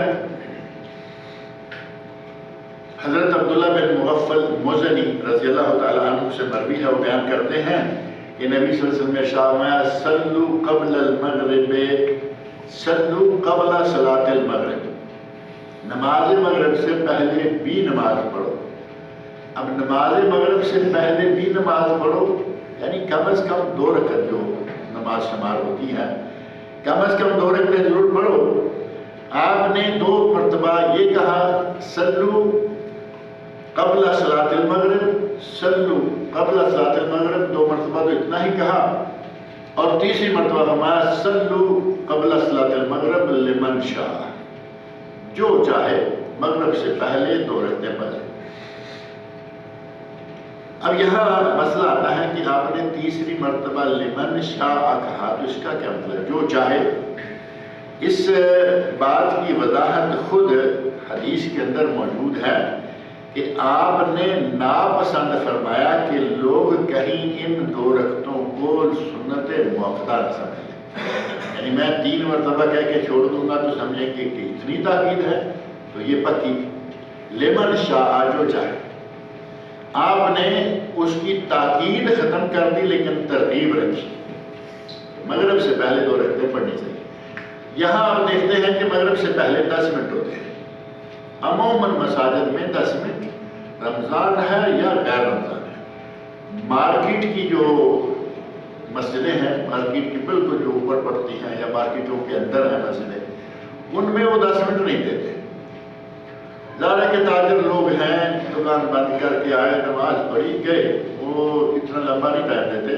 حضرت عبداللہ بن مغفل مزنی رضی اللہ تعالیٰ عنہ سے مروی ہے، وہ بیان کرتے ہیں کہ نبی صلی اللہ علیہ وسلم نے ارشاد فرمایا صلو قبل المغرب صلو قبل صلاۃ المغرب، نماز مغرب سے پہلے بھی نماز پڑھو۔ اب نماز مغرب سے پہلے بھی نماز پڑھو یعنی کم از کم 2 رکعت جو نماز شمار ہوتی ہے، کم از کم 2 رکعتیں ضرور پڑھو۔ آپ نے 2 مرتبہ یہ کہا صلو قبل صلاۃ المغرب، صلو قبل صلاۃ المغرب، 2 مرتبہ تو اتنا ہی کہا، اور تیسری مرتبہ فرمایا صلو قبل صلاۃ المغرب لمن شاء، جو چاہے مغرب سے پہلے 2 رکعتیں پڑھے۔ اب یہاں مسئلہ آتا ہے کہ آپ نے تیسری مرتبہ لمن شاء کہا، تو اس کا کیا مطلب جو چاہے؟ اس بات کی وضاحت خود حدیث کے اندر موجود ہے کہ آپ نے ناپسند فرمایا کہ لوگ کہیں ان 2 رکعتوں کو سنت موقدہ نہ سمجھیں، یعنی میں 3 مرتبہ کہہ کے چھوڑ دوں گا تو سمجھیں کہ اتنی تاکید ہے، تو یہ پکی لمن شاء جو چاہے۔ آپ نے اس کی تاکید ختم کر دی لیکن ترغیب رکھی، مغرب سے پہلے 2 رکعتیں پڑھنی چاہیے۔ یہاں آپ دیکھتے ہیں کہ مغرب سے پہلے 10 منٹ ہوتے ہیں، عموماً مساجد میں 10 منٹ، رمضان ہے یا غیر رمضان ہے۔ مارکیٹ کی جو مسجدیں ہیں، مارکیٹ کی بالکل جو اوپر پڑتی ہیں یا مارکیٹوں کے اندر ہیں مسجدیں، ان میں وہ 10 منٹ نہیں دیتے۔ ظاہر ہے کہ تاجر لوگ ہیں، دکان بند کر کے آئے، نماز پڑھی گئے، وہ اتنا لمبا نہیں ٹائم دیتے۔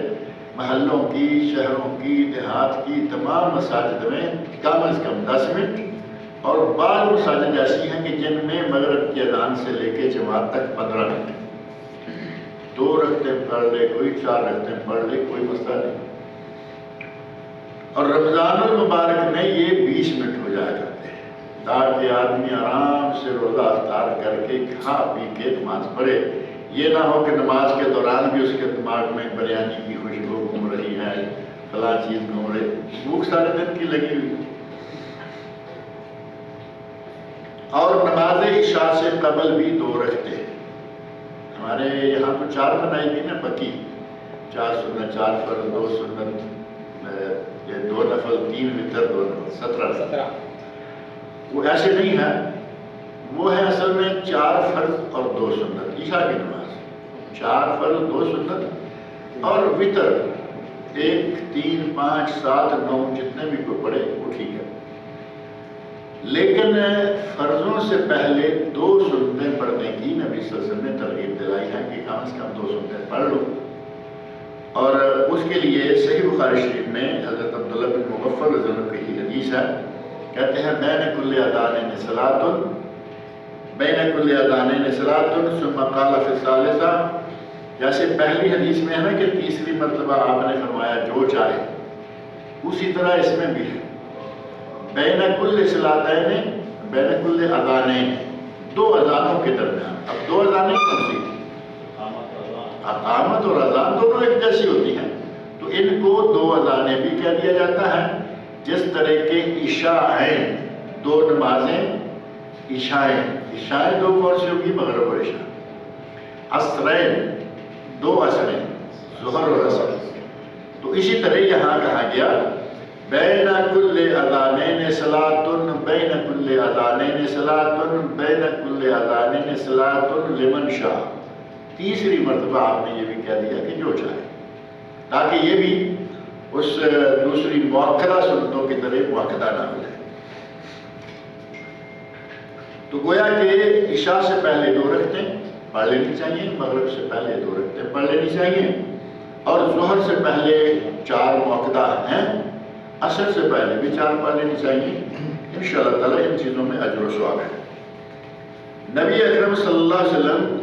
محلوں کی، شہروں کی، دیہات کی تمام مساجد میں کم از کم 10 منٹ، اور بعض مساجد ایسی ہیں کہ جن میں مغرب کی اذان سے لے کے جماعت تک 15 منٹ، 2 رکعتیں پڑھ لے کوئی، 4 رکعتیں پڑھ لے، کوئی مسئلہ نہیں۔ اور رمضان المبارک میں یہ 20 منٹ ہو جایا کرتے ہیں تاکہ آدمی آرام سے روزہ افطار کر کے کھا پی کے نماز پڑھے۔ یہ نہ ہو کہ نماز کے دوران بھی اس کے دماغ میں بریانی کی خوشبو گھوم رہی ہے، فلاں چیز گھوم رہی، بھوک سارے دن کی لگی ہوئی۔ اور نماز عشاء سے قبل بھی 2 رکعتیں، ہمارے یہاں تو 4 بنائی گئی نا پکی، 4 سنت، 4 فرض، 2 سنت، یہ 2 نفل، 3 وتر، 2 نفل، 17۔ وہ ایسے نہیں ہے، وہ ہے اصل میں 4 فرض اور 2 سنت، عشاء کی نماز 4 فرض، 2 سنت اور وتر 1، 3، 5، 7، 9 جتنے بھی کوئی پڑھے وہ ٹھیک ہے۔ لیکن فرضوں سے پہلے 2 سنتیں پڑھنے کی نبی صلی اللہ علیہ وسلم نے ترغیب دلائی ہے کہ کم از کم 2 سنتیں پڑھ لو، اور اس کے لیے صحیح بخاری شریف میں حضرت عبداللہ بن مغفل رضی اللہ عنہ کی حدیث ہے، کہتے ہیں بین کل اذانین صلاۃ، بین کل اذانین صلاۃ ثم قال فی الثالثہ، جیسے پہلی حدیث میں ہے نا کہ تیسری مرتبہ آپ نے فرمایا جو چاہے، اسی طرح اس میں بھی ہے بین کل صلاتین، بین کل اذانین، 2 اذانوں کے درمیان۔ اب 2 اذانیں کون سی؟ اقامت اور اذان دونوں ایک جیسی ہوتی ہیں، تو ان کو 2 اذانیں بھی کہہ دیا جاتا ہے، جس طرح کے عشاءین، 2 نمازیں عشاءین، عشاء 2 کون سی ہوگی؟ مغرب اور عشاء۔ عصرین، 2 عصرین، ظہر اور عصر۔ تو اسی طرح یہاں کہا گیا بین کل اذانین صلاۃ، بین کل اذانین صلاۃ، بین کل اذانین صلاۃ لمن شاء۔ تیسری مرتبہ آپ نے یہ بھی کہہ دیا کہ جو چاہے، تاکہ یہ بھی اس دوسری مؤکدہ سنتوں کی طرح مؤکدہ نہ ہو جائے۔ تو گویا کہ عشاء سے پہلے 2 رکعتیں پڑھ لینی چاہیے، مغرب سے پہلے 2 رکعتیں پڑھ لینی چاہیے، اور ظہر سے پہلے 4 مؤکدہ ہیں، عصر سے پہلے بھی 4 پڑھ لینی چاہیے۔ انشاءاللہ تعالیٰ ان چیزوں میں اجر و ثواب ہے۔ نبی اکرم صلی اللہ علیہ وسلم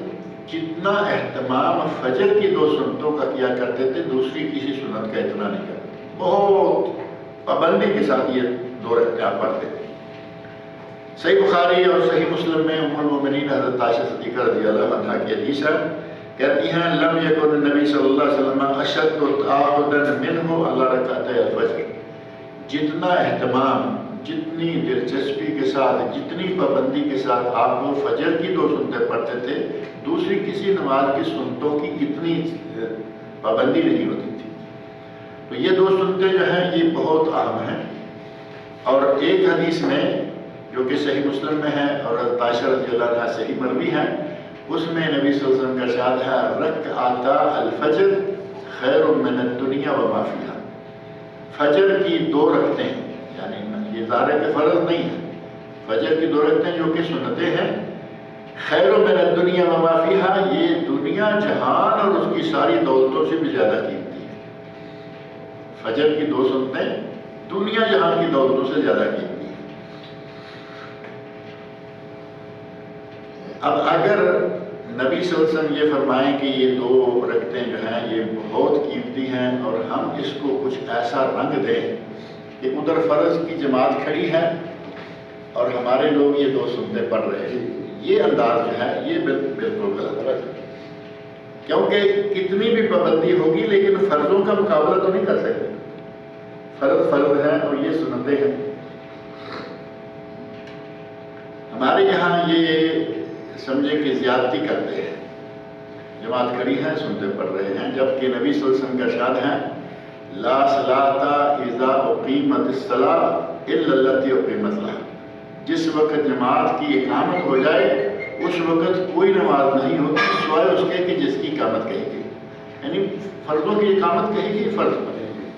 جتنا اہتمام فجر کی 2 سنتوں کا کیا کرتے تھے، دوسری کسی سنت کا اتنا نہیں کرتے، بہت پابندی کے ساتھ یہ 2 رکعتیں آپ پڑھتے تھے۔ صحیح بخاری اور صحیح مسلم میں ام المؤمنین حضرت عائشہ صدیقہ رضی اللہ عنہا کی حدیث ہے، کہتی ہیں لم یکن النبی صلی اللہ علیہ وسلم اشد تعاہدا منہ علی رکعتي الفجر، جتنا اہتمام، جتنی دلچسپی کے ساتھ، جتنی پابندی کے ساتھ آپ وہ فجر کی 2 سنتیں پڑھتے تھے، دوسری کسی نماز کی سنتوں کی اتنی پابندی نہیں ہوتی تھی۔ تو یہ 2 سنتیں جو ہیں یہ بہت اہم ہیں۔ اور ایک حدیث میں جو کہ صحیح مسلم میں ہے اور حضرت عائشہ رضی اللہ عنہا صحیح مروی ہے، اس میں نبی صلی اللہ علیہ وسلم کا ارشاد ہے رکعتا الفجر خیر من الدنیا وما فیہا، فجر کی 2 رکعتیں، یعنی یہ ظاہر ہے کہ فرض نہیں ہے، فجر کی 2 رکعتیں جو کہ سنتیں ہیں، خیر من الدنیا وما فیہا، یہ دنیا جہان اور اس کی ساری دولتوں سے بھی زیادہ قیمتی ہے۔ فجر کی 2 سنتیں دنیا جہان کی دولتوں سے زیادہ قیمتی ہے۔ اب اگر نبی صلی اللہ علیہ وسلم یہ فرمائیں کہ یہ 2 رکعتیں جو ہیں یہ بہت قیمتی ہیں اور ہم اس کو کچھ ایسا رنگ دیں کہ ادھر فرض کی جماعت کھڑی ہے اور ہمارے لوگ یہ 2 سنتیں پڑھ رہے ہیں، یہ انداز جو ہے یہ بالکل غلط ہے، کیونکہ کتنی بھی پابندی ہوگی لیکن فرضوں کا مقابلہ تو نہیں کر سکتے۔ فرض ہے اور یہ سنتیں ہیں۔ ہمارے یہاں یہ سمجھے کہ زیادتی کرتے ہیں، جماعت کھڑی ہے سنتے پڑھ رہے ہیں، جبکہ نبی صلی اللہ علیہ وسلم کا ارشاد ہے لا صلاۃ اذا اقیمت الصلاۃ الا التي اقیمت لها، جس وقت جماعت کی اقامت ہو جائے اس وقت کوئی نماز نہیں ہوتی سوائے اس کے کہ جس کی اقامت کہی گئی، یعنی فرضوں کی اقامت کہی گئی فرض پڑھے گی۔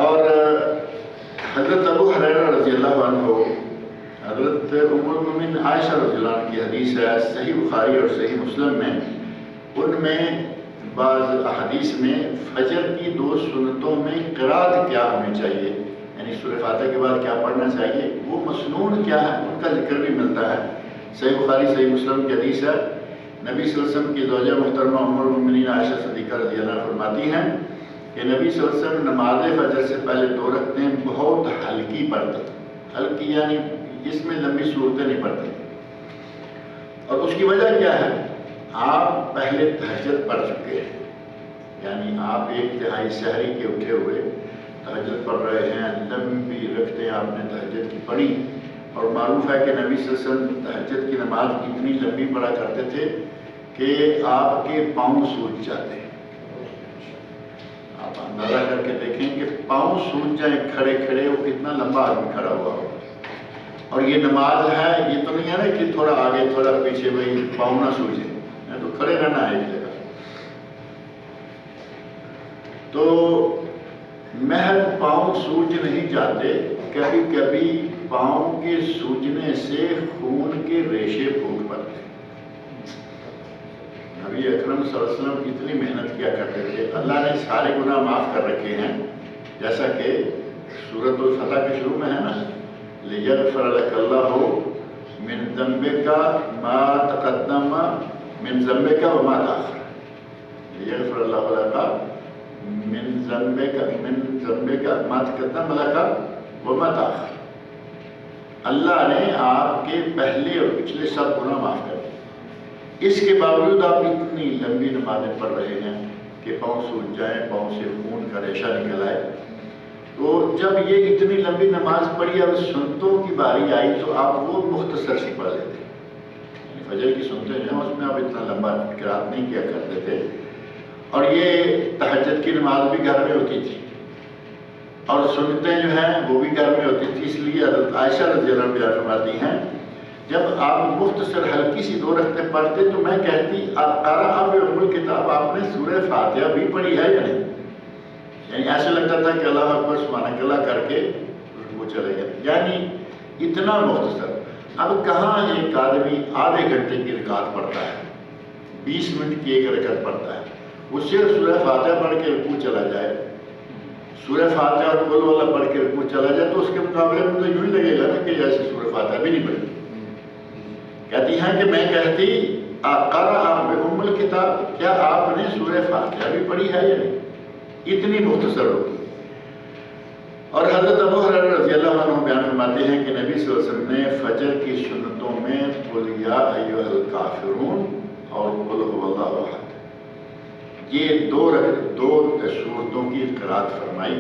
اور حضرت ابو ہریرہ رضی اللہ عنہ، حضرت ام المؤمنین عائشہ رضی اللہ عنہ کی حدیث ہے صحیح بخاری اور صحیح مسلم میں، ان میں بعض احادیث میں فجر کی 2 سنتوں میں قرات کیا ہونی چاہیے، یعنی سورہ فاتحہ کے بعد کیا پڑھنا چاہیے، وہ مسنون کیا ہے ان کا ذکر بھی ملتا ہے۔ صحیح بخاری صحیح مسلم کی حدیث ہے، نبی صلی اللہ علیہ وسلم کی زوجہ محترمہ ام المؤمنین عائشہ صدیقہ رضی اللہ عنہ فرماتی ہیں کہ نبی صلی اللہ علیہ وسلم نماز فجر سے پہلے 2 رکعتیں بہت ہلکی پڑھتے، ہلکی یعنی اس میں لمبی صورتیں نہیں پڑھتے، اور اس کی وجہ کیا ہے، آپ پہلے تہجد پڑھ چکے ہیں، یعنی آپ 1/3 سحری کے اٹھے ہوئے تہجد پڑھ رہے ہیں، لمبی رکعتیں آپ نے تہجد کی پڑھی، اور معروف ہے کہ نبی صلی اللہ علیہ وسلم تہجد کی نماز اتنی لمبی پڑھا کرتے تھے کہ آپ کے پاؤں سوج جاتے ہیں۔ آپ اندازہ کر کے دیکھیں کہ پاؤں سوج جائیں کھڑے کھڑے، وہ کتنا لمبا آدمی کھڑا ہوا ہو، اور یہ نماز ہے، یہ تو نہیں ہے نا کہ تھوڑا آگے تھوڑا پیچھے، بھائی پاؤں نہ سوجے، تو کھڑے رہنا ہے ایک جگہ۔ تو محض پاؤں سوج نہیں جاتے، کبھی کبھی پاؤں کے سوجنے سے خون کے ریشے پھوٹ پڑتے ہیں۔ نبی اکرم صلی اللہ علیہ وسلم اتنی محنت کیا کرتے تھے، اللہ نے سارے گناہ معاف کر رکھے ہیں، جیسا کہ سورۃ الفتح کے شروع میں ہے نا، لِيَغْفِرَ لَكَ اللَّهُ مِنْ ذَنبِكَ مَا تَقَدَّمَ مِنْ ذَنبِكَ وَمَا تَأَخَّرَ، لِيَغْفِرَ اللَّهُ لَكَ مِنْ ذَنبِكَ مَا تَقَدَّمَ لَكَ وَمَا تَأَخَّرَ، اللہ نے آپ کے پہلے اور پچھلے سب گناہ معاف کر دیے، اس کے باوجود آپ اتنی لمبی نمازیں پڑھ رہے ہیں کہ پاؤں سوج جائیں، پاؤں سے خون کا ریشہ نکل آئے۔ تو جب یہ اتنی لمبی نماز پڑھی اور سنتوں کی باری آئی تو آپ وہ مختصر سی پڑھ لیتے، یعنی فجر کی سنتیں جو ہیں اس میں آپ اتنا لمبا قرات نہیں کیا کرتے تھے، اور یہ تہجد کی نماز بھی گھر میں ہوتی تھی اور سنتیں جو ہیں وہ بھی گھر میں ہوتی تھی، اس لیے حضرت عائشہ رضی اللہ عنہا فرماتی ہیں جب آپ مختصر ہلکی سی 2 رکعتیں پڑھتے تو میں کہتی قرأ بأم الکتاب، آپ نے سورہ فاتحہ بھی پڑھی ہے یا نہیں، یعنی ایسے لگتا تھا کہ اللہ اکبر سبحانک اللہ کر کے وہ چلے گئے، یعنی اتنا مختصر۔ اب کہاں ایک آدمی آدھے گھنٹے کی رکعت پڑھتا ہے، 20 منٹ کی ایک رکعت پڑھتا ہے، وہ صرف سورہ فاتحہ پڑھ کے رکوع چلا جائے، سورہ فاتحہ اور قل واللہ پڑھ کے رکوع چلا جائے تو اس کے مقابلے میں تو یوں ہی لگے گا نا کہ جیسے سورہ فاتحہ بھی نہیں پڑھی۔ کہتی ہیں کہ میں کہتی اقرأ بأم الکتاب، کیا آپ نے سورہ فاتحہ بھی پڑھی ہے یا نہیں؟ اتنی مختصر ہوگی۔ اور حضرت ابو ہریرہ رضی اللہ عنہ بیان فرماتے ہیں کہ نبی صلی اللہ علیہ وسلم نے فجر کی سنتوں میں قل یا ایھا الکافرون اور قل ھو اللہ احد، یہ دو سورتوں کی قرأت فرمائی۔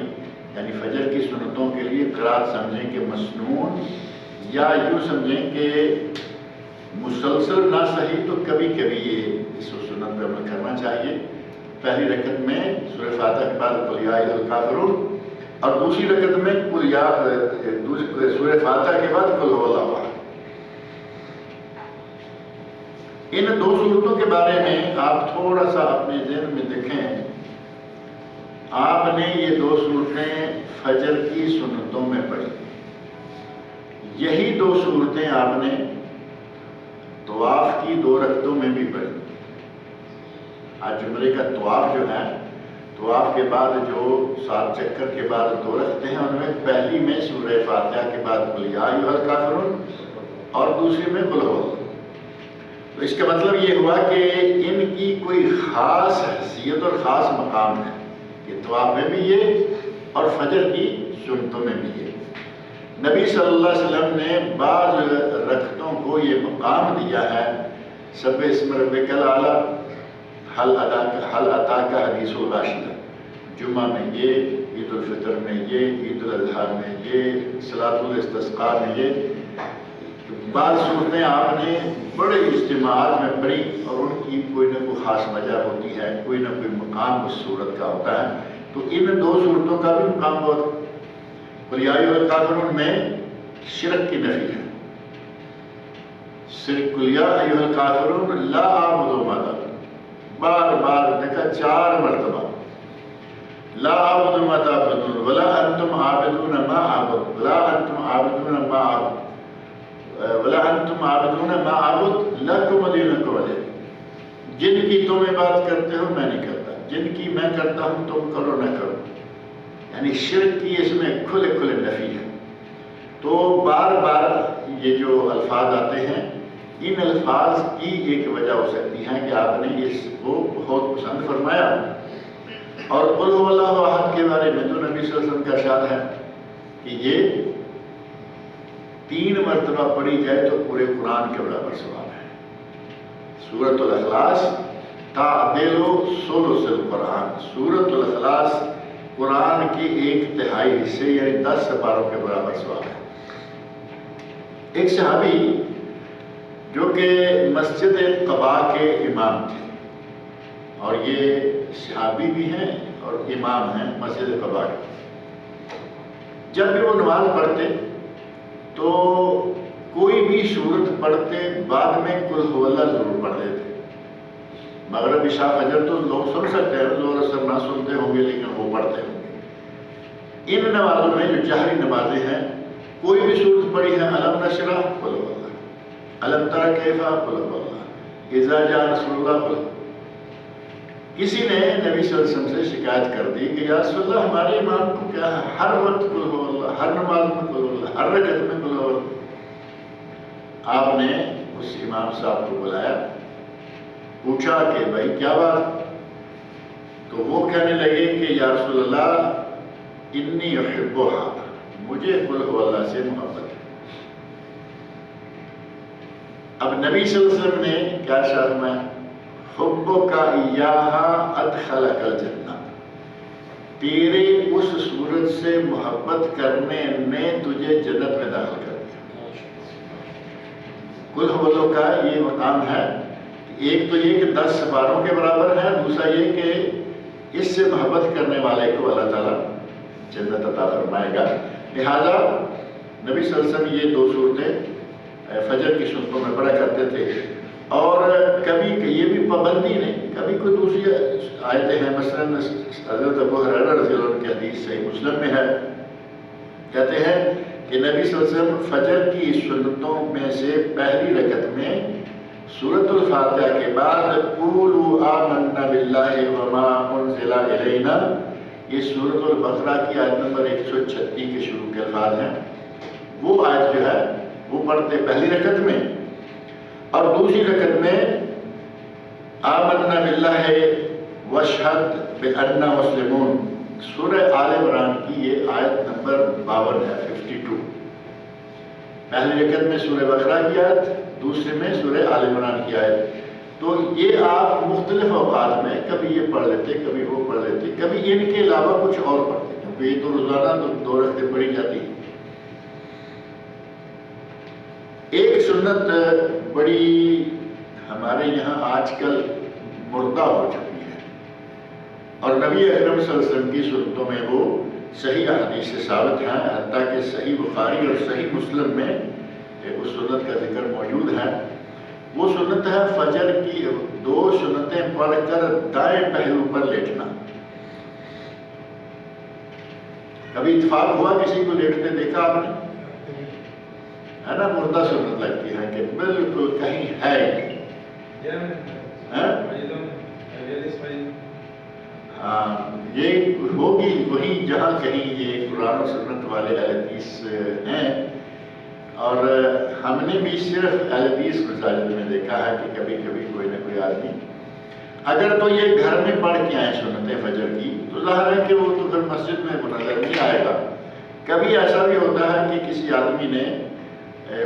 یعنی فجر کی سنتوں کے لیے قرأت سمجھیں کہ مسنون، یا یوں سمجھیں کہ مسلسل نہ صحیح تو کبھی کبھی یہ اس سنت پہ عمل کرنا چاہیے۔ پہلی رکعت میں سورہ فاتحہ کے بعد قل یا ایھا الکافرون، اور دوسری رکعت میں سورہ فاتحہ کے بعد قل ھو اللہ احد۔ ان دو صورتوں کے بارے میں آپ تھوڑا سا اپنے ذہن میں دیکھیں، آپ نے یہ دو صورتیں فجر کی سنتوں میں پڑھی، یہی دو صورتیں آپ نے طواف کی 2 رکعتوں میں بھی پڑھی۔ آج جمعے کا طواف جو ہے، طواف کے بعد جو 7 چکر کے بعد 2 رکعتیں ہیں، ان میں پہلی میں سورہ فاتحہ کے بعد قل یا ایھا الکافرون اور دوسری میں قل ھو اللہ۔ تو اس کا مطلب یہ ہوا کہ ان کی کوئی خاص حیثیت اور خاص مقام ہے کہ طواف میں بھی یہ اور فجر کی سنتوں میں بھی یہ۔ نبی صلی اللہ علیہ وسلم نے بعض رکعتوں کو یہ مقام دیا ہے، سبح اسم ربک الاعلیٰ، حل اتاک حدیث الغاشیہ، جمعہ میں یہ، عید الفطر میں یہ، عید الاضحیٰ میں یہ، صلاۃ الاستسقاء میں یہ۔ بعض صورتیں آپ نے بڑے اجتماعات میں پڑھی اور ان کی کوئی نہ کوئی خاص وجہ ہوتی ہے، کوئی نہ کوئی مقام اس صورت کا ہوتا ہے۔ تو ان 2 صورتوں کا بھی مقام بہت۔ قل یا ایھا الکافرون میں شرک کی نفی ہے، صرف قل یا ایھا الکافرون لا اعبد ما تعبدون، بار بار دیکھا 4 مرتبہ، لا اعبد ما تعبدون ولا انتم عابدون ما اعبد ولا انتم عابدون ما اعبد ولا انتم عابدون ما اعبد لکم دینکم ولی دین۔ جن کی تم عبادت کرتے ہو میں نہیں کرتا، جن کی میں کرتا ہوں تم کرو نہ کرو، یعنی شرک کی اس میں کھلے کھلے نفی ہے۔ تو بار بار یہ جو الفاظ آتے ہیں، ان الفاظ کی ایک وجہ ہو سکتی ہے کہ آپ نے اس کو بہت پسند فرمایا۔ اور قل ھو اللہ احد کے بارے میں تو نبی صلی اللہ علیہ وسلم کا ارشاد ہے کہ یہ 3 مرتبہ پڑھی جائے تو پورے قرآن کے برابر ثواب ہے۔ سورۃ الاخلاص تعدل ثلث القرآن، سورۃ الاخلاص قرآن کے 1/3 حصے یعنی 10 سپاروں کے برابر ثواب ہے۔ ایک صحابی جو کہ مسجد قباء کے امام تھے، اور یہ صحابی بھی ہیں اور امام ہیں مسجد قباء کے، جب بھی وہ نماز پڑھتے تو کوئی بھی صورت پڑھتے بعد میں قل ھو اللہ ضرور پڑھ لیتے۔ مغرب عشاء فجر تو لوگ سن سکتے ہیں، زور اثر نہ سنتے ہوں گے لیکن وہ پڑھتے ہوں گے۔ ان نمازوں میں جو جہری نمازیں ہیں، کوئی بھی صورت پڑھی ہے، الم نشرح قل ھو اللہ، الم تر کیف قل ھو اللہ، اذا جاء نصر اللہ قل۔ کسی نے نبی صلی اللہ علیہ وسلم سے شکایت کر دی کہ یا رسول اللہ ہمارے امام کو کیا ہے، ہر وقت قل ھو اللہ، ہر نماز میں قل ھو اللہ، ہر رکعت میں قل ھو اللہ۔ آپ نے اس امام صاحب کو بلایا، پوچھا کہ بھائی کیا بات؟ تو وہ کہنے لگے کہ یا رسول اللہ انی احبھا، مجھے قل ھو اللہ سے محبت ہے۔ اب نبی صلی اللہ علیہ وسلم نے کیا ارشاد فرمایا؟ حبک ایہا ادخلک الجنہ، تیرے اس صورت سے محبت کرنے نے تجھے جنت میں داخل کر دیا۔ قل ھو اللہ کا یہ مقام ہے، ایک تو یہ کہ 10 سپاروں کے برابر ہے، دوسرا یہ کہ اس سے محبت کرنے والے کو اللہ تعالیٰ جنت عطا فرمائے گا۔ لہذا نبی صلی اللہ علیہ وسلم یہ 2 صورتیں فجر کی سنتوں میں پڑھا کرتے تھے، اور کبھی یہ بھی پابندی نہیں، کبھی کوئی دوسری آیتیں ہیں، مثلا حضرت ابو ہریرہ رضی اللہ عنہ کی حدیث صحیح مسلم میں ہے، کہتے ہیں کہ نبی صلی اللہ علیہ وسلم فجر کی سنتوں میں سے پہلی رکعت میں سورۃ الفاتحہ کے بعد قولوا آمنا باللہ وما انزل الینا، یہ سورۃ البقرہ کی آیت نمبر 136 کے شروع کے الفاظ ہیں، وہ آیت جو ہے وہ پڑھتے پہلی رکعت میں، اور دوسری رکعت میں آمنا باللہ واشہد بأننا مسلمون، سورہ آل عمران کی یہ آیت نمبر 52 ہے، 52۔ پہلی رکعت میں سورہ بقرہ کی آیت، دوسرے میں سورہ آل عمران کی آیت۔ تو یہ آپ مختلف اوقات میں کبھی یہ پڑھ لیتے، کبھی وہ پڑھ لیتے، کبھی ان کے علاوہ کچھ اور پڑھتے، کیونکہ یہ تو روزانہ دو رکعتیں پڑھی جاتی ہیں۔ ایک سنت بڑی ہمارے یہاں آج کل مردہ ہو چکی ہے، اور نبی اکرم صلی اللہ علیہ وسلم کی سنتوں میں وہ صحیح احادیث سے ثابت ہیں، حتیٰ کہ صحیح بخاری اور صحیح مسلم میں اس سنت کا ذکر موجود ہے۔ وہ سنت ہے فجر کی 2 سنتیں پڑھ کر دائیں پہلو پر لیٹنا۔ کبھی اتفاق ہوا کسی کو لیٹتے دیکھا آپ نے؟ ہے نا، مردہ سنت لگتی ہے کہ بالکل کہیں ہے ہاں، یہ ہوگی وہی جہاں کہیں یہ قرآن و سنت والے حدیث ہیں، اور ہم نے بھی صرف حدیث مساجد میں دیکھا ہے کہ کبھی کبھی کوئی نہ کوئی آدمی اگر تو یہ گھر میں پڑھ کے آئے سنتیں فجر کی تو ظاہر ہے کہ وہ تو پھر مسجد میں نظر نہیں آئے گا۔ کبھی ایسا بھی ہوتا ہے کہ کسی آدمی نے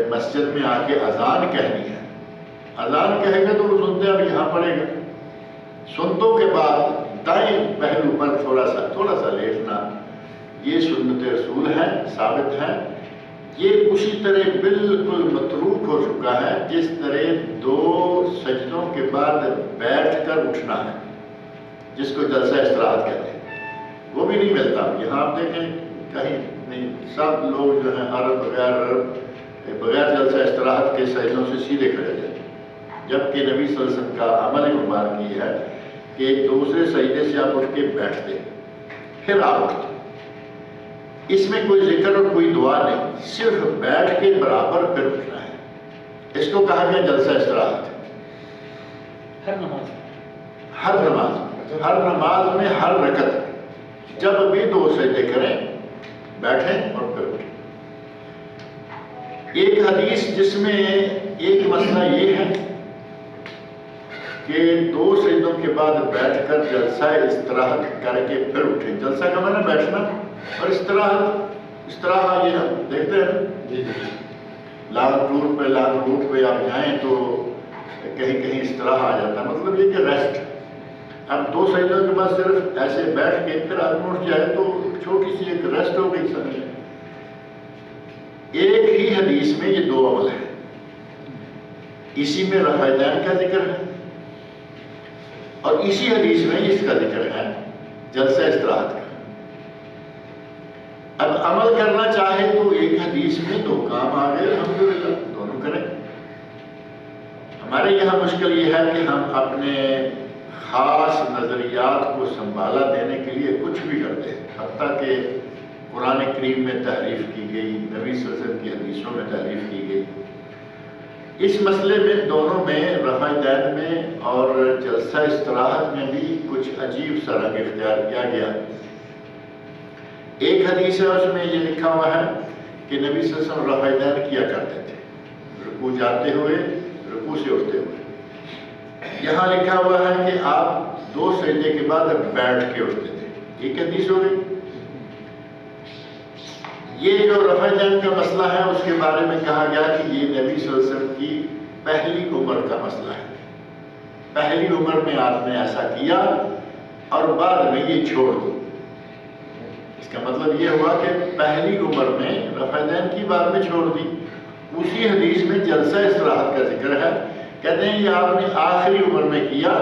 مسجد میں آ کے اذان کہنی ہے، اذان کہے گا تو وہ سنتے اب یہاں پڑھے گا، سنتوں کے بعد دائیں پہلو پر تھوڑا سا لیٹنا، یہ سنت رسول ہے، ثابت ہے۔ یہ اسی طرح بالکل متروک ہو چکا ہے جس طرح 2 سجدوں کے بعد بیٹھ کر اٹھنا ہے، جس کو جلسہ استراحت کہتے ہیں، وہ بھی نہیں ملتا۔ یہاں آپ دیکھیں کہیں نہیں، سب لوگ جو ہیں عرب بغیر جلسہ استراحت کے سجدوں سے سیدھے کھڑے جاتے ہیں، جبکہ نبی صلی اللہ علیہ وسلم کا عمل مبارک یہ ہے کہ دوسرے سجدے سے آپ اٹھ کے بیٹھتے پھر آپ اٹھتے۔ اس میں کوئی ذکر اور کوئی دعا نہیں، صرف بیٹھ کے برابر پھر اٹھنا ہے، اس کو کہا گیا جلسہ استراحت۔ ہر نماز میں ہر رکعت جب بھی 2 سجدے کریں، بیٹھیں اور پھر اٹھیں۔ ایک حدیث جس میں ایک مسئلہ یہ ہے کہ 2 سجدوں کے بعد بیٹھ کر جلسہ استراحت کر کے پھر اٹھیں۔ جلسہ کا معنی بیٹھنا، اور استراحت یہ ہم دیکھتے ہیں لانگ روٹ پہ آپ جائیں تو کہیں استراحت آ جاتا ہے، مطلب یہ کہ ریسٹ۔ اب 2 سجدوں کے بعد صرف ایسے بیٹھ کے پھر آدمی اٹھ جائے تو چھوٹی سی ایک ریسٹ ہو گئی سمجھیں۔ ایک ہی حدیث میں یہ 2 عمل ہیں، اسی میں رفع دین کا ذکر ہے اور اسی حدیث میں اس کا ذکر ہے جلسہ استراحت کا۔ اب عمل کرنا چاہے تو ایک حدیث میں 2 کام آ گئے، الحمدللہ دونوں کریں۔ ہمارے یہاں مشکل یہ ہے کہ ہم اپنے خاص نظریات کو سنبھالا دینے کے لیے کچھ بھی کرتے ہیں، حتیٰ کہ قرآن کریم میں تحریف کی گئی، نبی صلی اللہ علیہ وسلم کی حدیثوں میں تحریف کی گئی۔ اس مسئلے میں دونوں میں رفع دین میں اور جلسہ استراحت میں بھی کچھ عجیب سا رنگ اختیار کیا گیا۔ ایک حدیث ہے اس میں یہ لکھا ہوا ہے کہ نبی صلی اللہ علیہ وسلم رفع دین کیا کرتے تھے، رکوع جاتے ہوئے، رکوع سے اٹھتے ہوئے۔ یہاں لکھا ہوا ہے کہ آپ 2 سجدے کے بعد بیٹھ کے اٹھتے تھے، ایک حدیث ہو گئی۔ یہ جو رفع دین کا مسئلہ ہے اس کے بارے میں کہا گیا کہ یہ نبی صلی اللہ علیہ وسلم کی پہلی عمر کا مسئلہ ہے، پہلی عمر میں آپ نے ایسا کیا اور بعد میں یہ چھوڑ دی۔ اس کا مطلب یہ ہوا کہ پہلی عمر میں رفع دین کی بعد میں چھوڑ دی۔ اسی حدیث میں جلسہ استراحت کا ذکر ہے، کہتے ہیں یہ آپ نے آخری عمر میں کیا،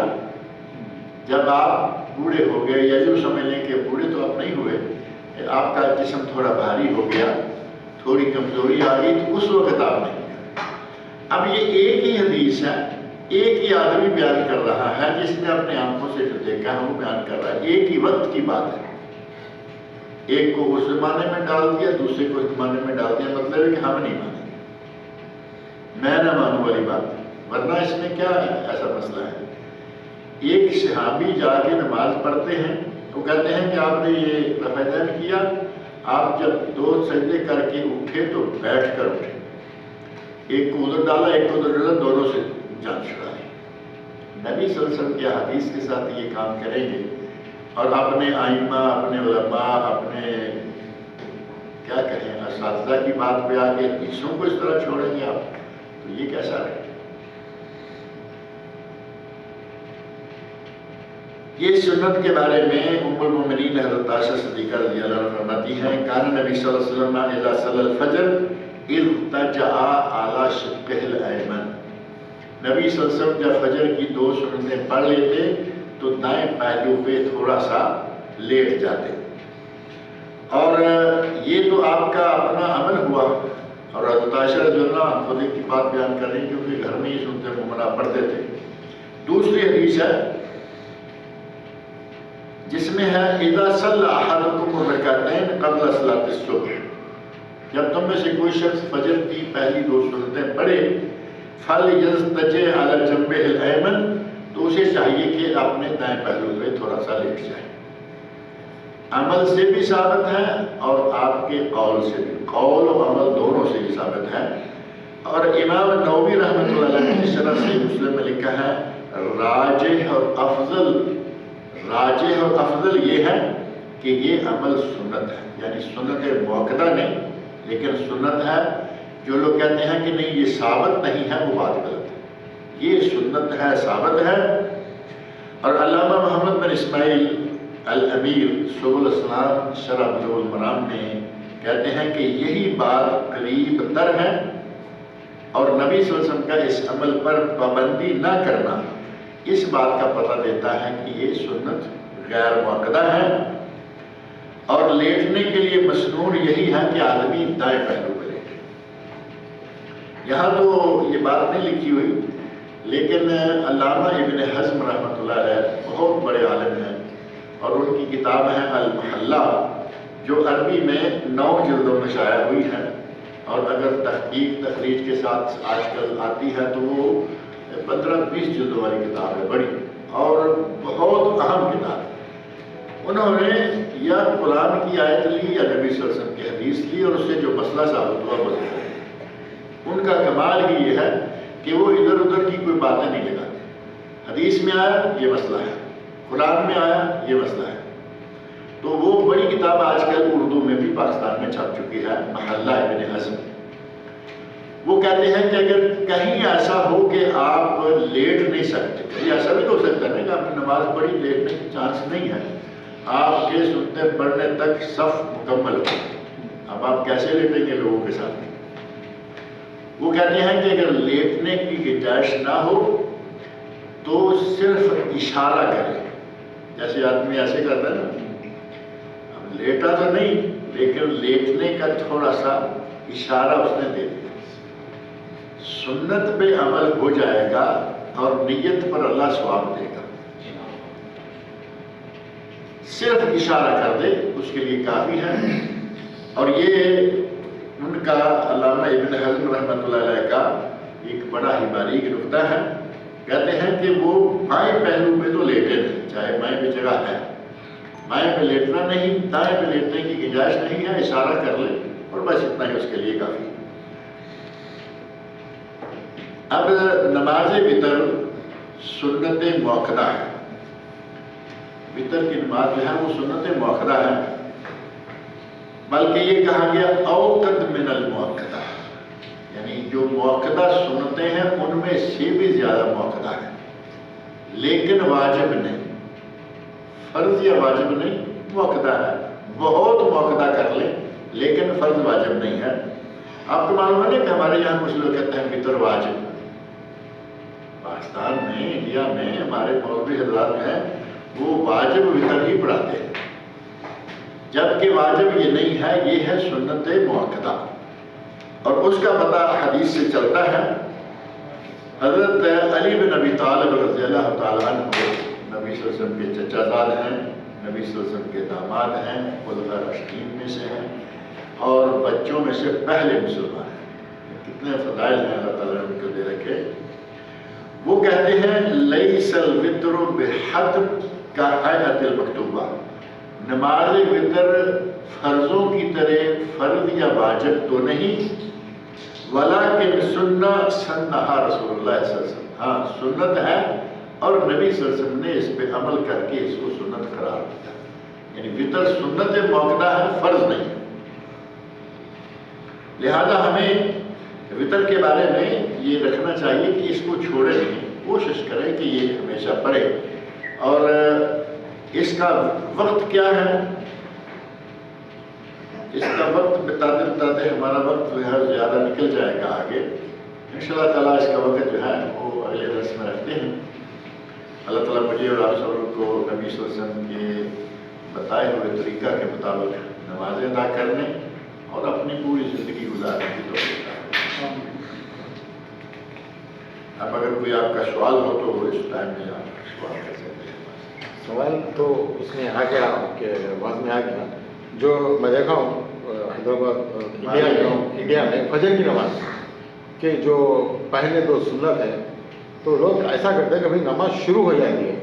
جب آپ بوڑھے ہو گئے، یا جو سمجھ لیں کہ بوڑھے تو آپ نہیں ہوئے، آپ کا جسم تھوڑا بھاری ہو گیا، تھوڑی کمزوری آ گئی، تو اس وقت آپ نے کیا۔ اب یہ ایک ہی حدیث ہے، ایک ہی آدمی بیان کر رہا ہے، جس نے اپنے آنکھوں سے جو دیکھا ہے وہ بیان کر رہا ہے، ایک ہی وقت کی بات ہے۔ ایک کو اس زمانے میں ڈال دیا، دوسرے کو اس زمانے میں ڈال دیا، مطلب ہے کہ ہم نہیں مانیں گے، میں نہ مانوں والی بات ہے۔ ورنہ اس میں کیا ایسا مسئلہ ہے؟ ایک صحابی جا کے نماز پڑھتے ہیں، وہ کہتے ہیں کہ آپ نے یہ رفع دین کیا، آپ جب 2 سجدے کر کے اٹھے تو بیٹھ کر اٹھے، ایک کو ادھر ڈالا ایک کو ادھر ڈالا، دونوں سے جان چھڑا لی۔ نبی صلی اللہ علیہ وسلم کی حدیث کے ساتھ یہ کام کریں گے اور اپنے آئمہ، اپنے علماء، اپنے کیا کہیں اساتذہ کی بات پہ آ کے حدیثوں کو اس طرح چھوڑیں گے آپ، تو یہ کیسا رہے؟ یہ سنت کے بارے میں ام المومنین حضرت عائشہ صدیقہ رضی اللہ عنہا فرماتی ہیں کان نبی صلی اللہ علیہ وسلم اذا صلی الفجر اضطجع علی شقہ الایمن، نبی صلی اللہ علیہ وسلم جب فجر کی 2 سنتیں پڑھ لیتے تو دائیں پہلو پہ تھوڑا سا لیٹ جاتے، اور یہ تو آپ کا اپنا عمل ہوا، اور حضرت عائشہ رضی اللہ عنہا خود کی بات بیان کر رہی ہیں کیونکہ گھر میں ہی سنتے مومنہ پڑھتے تھے۔ دوسری حدیث ہے جس میں ہے اذا صلی احدکم الرکعتین قبل صلاۃ الصبح، جب تم میں سے کوئی شخص فجر کی پہلی 2 سنتیں پڑھے فلیضطجع علی جنبہ الایمن، تو اسے چاہیے کہ اپنے دائیں پہلو پہ تھوڑا سا لیٹ جائے۔ عمل سے بھی ثابت ہے اور آپ کے قول سے بھی، قول و عمل دونوں سے بھی ثابت ہے۔ اور امام نووی رحمۃ اللہ علیہ نے شرح صحیح مسلم میں لکھا ہے راجح اور افضل یہ ہے کہ یہ عمل سنت ہے، یعنی سنت موقدہ نہیں لیکن سنت ہے۔ جو لوگ کہتے ہیں کہ نہیں یہ ثابت نہیں ہے وہ بات غلط ہے، یہ سنت ہے، ثابت ہے۔ اور علامہ محمد بن اسماعیل الامیر سبل السلام شرح بلوغ المرام میں کہتے ہیں کہ یہی بات قریب تر ہے، اور نبی صلی اللہ علیہ وسلم کا اس عمل پر پابندی نہ کرنا اس بات کا پتہ دیتا ہے کہ یہ سنت غیر موقدہ ہے، اور لیٹنے کے لیے مسنون یہی ہے کہ آدمی دائیں پہلو پہ لیٹے۔ یہاں تو یہ بات نہیں لکھی ہوئی، لیکن علامہ ابن حزم رحمۃ اللہ علیہ بہت بڑے عالم ہیں، اور ان کی کتاب ہے المحلہ جو عربی میں 9 جلدوں میں شائع ہوئی ہے، اور اگر تحقیق تخریج کے ساتھ آج کل آتی ہے تو وہ 15-20 جلدوں والی کتاب ہے، بڑی اور بہت اہم کتاب ہے۔ انہوں نے یا قرآن کی آیت لی یا نبی صلی اللہ علیہ وسلم کی حدیث لی اور اس سے جو مسئلہ ثابت ہوا وہ لکھا۔ ان کا کمال ہی یہ ہے کہ وہ ادھر ادھر کی کوئی باتیں نہیں لگاتے، حدیث میں آیا یہ مسئلہ ہے، قرآن میں آیا یہ مسئلہ ہے۔ تو وہ بڑی کتاب آج کل اردو میں بھی پاکستان میں چھپ چکی ہے، محلہ ابن حزم۔ وہ کہتے ہیں کہ اگر کہیں ایسا ہو کہ آپ لیٹ نہیں سکتے، کہیں ایسا بھی ہو سکتا ہے کہ آپ نے نماز پڑھی لیٹنے کی چانس نہیں ہے، آپ کے سنتے پڑھنے تک صف مکمل ہو، اب آپ کیسے لیٹیں گے لوگوں کے ساتھ؟ وہ کہتے ہیں کہ اگر لیٹنے کی گنجائش نہ ہو تو صرف اشارہ کرے، جیسے آدمی ایسے کرتا ہے نا، اب لیٹا تو نہیں لیکن لیٹنے کا تھوڑا سا اشارہ اس نے دے دیا، سنت پہ عمل ہو جائے گا اور نیت پر اللہ ثواب دے گا۔ صرف اشارہ کر دے اس کے لیے کافی ہے۔ اور یہ ان کا علامہ ابن حزم رحمۃ اللہ علیہ کا ایک بڑا ہی باریک نقطہ ہے، کہتے ہیں کہ وہ بائیں پہلو پہ تو لیٹے نہیں، چاہے بائیں پہ جگہ ہے، بائیں پہ لیٹنا نہیں، دائیں پہ لیٹنے کی گنجائش نہیں ہے، اشارہ کر لے اور بس اتنا ہی اس کے لیے کافی ہے۔ اب نماز وتر سنت موقدہ ہے، وتر کی نماز جو ہے وہ سنت موقدہ ہے، بلکہ یہ کہا گیا اوقد من الموقدہ، یعنی جو موقدہ سنتیں ہیں ان میں سے بھی زیادہ موقدہ ہے، لیکن واجب نہیں، فرض یا واجب نہیں، موقدہ ہے، بہت موقدہ کر لیں لیکن فرض واجب نہیں ہے۔ آپ کو معلوم ہے کہ ہمارے یہاں کچھ لوگ کہتے ہیں وتر واجب، پاکستان میں انڈیا میں ہمارے مولوی حضرات ہیں وہ واجب وتر ہی پڑھاتے ہیں، جبکہ واجب یہ نہیں ہے، یہ ہے سنت موقدہ، اور اس کا پتہ حدیث سے چلتا ہے۔ حضرت علی بن ابی طالب رضی اللہ تعالیٰ عنہ نبی صلی اللہ علیہ وسلم کے چچا زاد ہیں، نبی صلی اللہ علیہ وسلم کے داماد ہیں، خلفاء راشدین میں سے ہیں، اور بچوں میں سے پہلے مسلمان ہیں، کتنے فضائل ہیں اللہ تعالیٰ نے ان کو دے رکھے۔ وہ کہتے ہیں لیس الوتر بحتم کہیئۃ المکتوبہ، نماز وتر فرضوں کی طرح فرض یا واجب تو نہیں، ولیکن سنہ سنہا رسول اللہ صلی اللہ علیہ وسلم، ہاں سنت ہے اور نبی صلی اللہ علیہ وسلم نے اس پہ عمل کر کے اس کو سنت قرار دیا. یعنی وطر سنت موقع ہے، فرض نہیں. لہذا ہمیں وطر کے بارے میں یہ رکھنا چاہیے کہ اس کو چھوڑے نہیں، کوشش کریں کہ یہ ہمیشہ پڑھے. اور اس کا وقت کیا ہے؟ اس کا وقت بتاتے بتاتے ہمارا وقت جو ہے زیادہ نکل جائے گا آگے. انشاءاللہ تعالیٰ اس کا وقت جو ہے وہ اگلے درس میں رکھتے ہیں. اللہ تعالیٰ مجھے اور آپ سب کو نبی صلی اللہ علیہ وسلم کے بتائے ہوئے طریقہ کے مطابق نمازیں ادا کرنے اور اپنی پوری زندگی گزارنے کی توفیق عطا فرمائے. اب اگر کوئی آپ کا سوال ہو تو اس ٹائم میں آپ سوال کر سکتے ہیں. سوال تو اس میں آ گیا کہ آواز میں آ گیا. جو میں دیکھا ہوں حیدرآباد انڈیا میں فجر کی نماز کہ جو پہلے 2 سنت ہے تو لوگ ایسا کرتے ہیں کہ بھائی نماز شروع ہو جاتی ہے،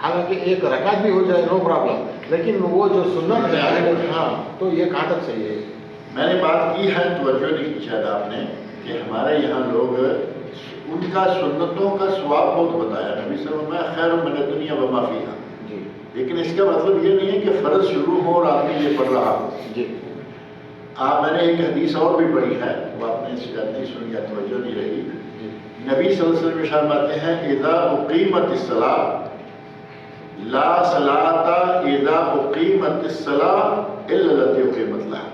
حالانکہ ایک رکعت بھی ہو جائے نو پرابلم، لیکن وہ جو سنت ہے ہاں تو یہ کہاں تک صحیح ہے؟ میں نے بات کی ہے، توجہ نہیں کی شاید آپ نے، کہ ہمارے یہاں لوگ ان کا سنتوں کا ثواب بہت بتایا. نبی صلی اللہ علیہ وسلم خیر من الدنیا وما فیہا، لیکن اس کا مطلب یہ نہیں ہے کہ فرض شروع ہو اور آدمی یہ پڑھ رہا ہو. میں نے ایک حدیث اور بھی پڑھی ہے، وہ آپ نے شاید نہیں سنی یا توجہ نہیں رہی. نبی صلی اللہ علیہ وسلم فرماتے ہیں اذا اقیمت الصلاۃ لا صلاۃ اذا اقیمت الصلاۃ الا التي اقیمت لها.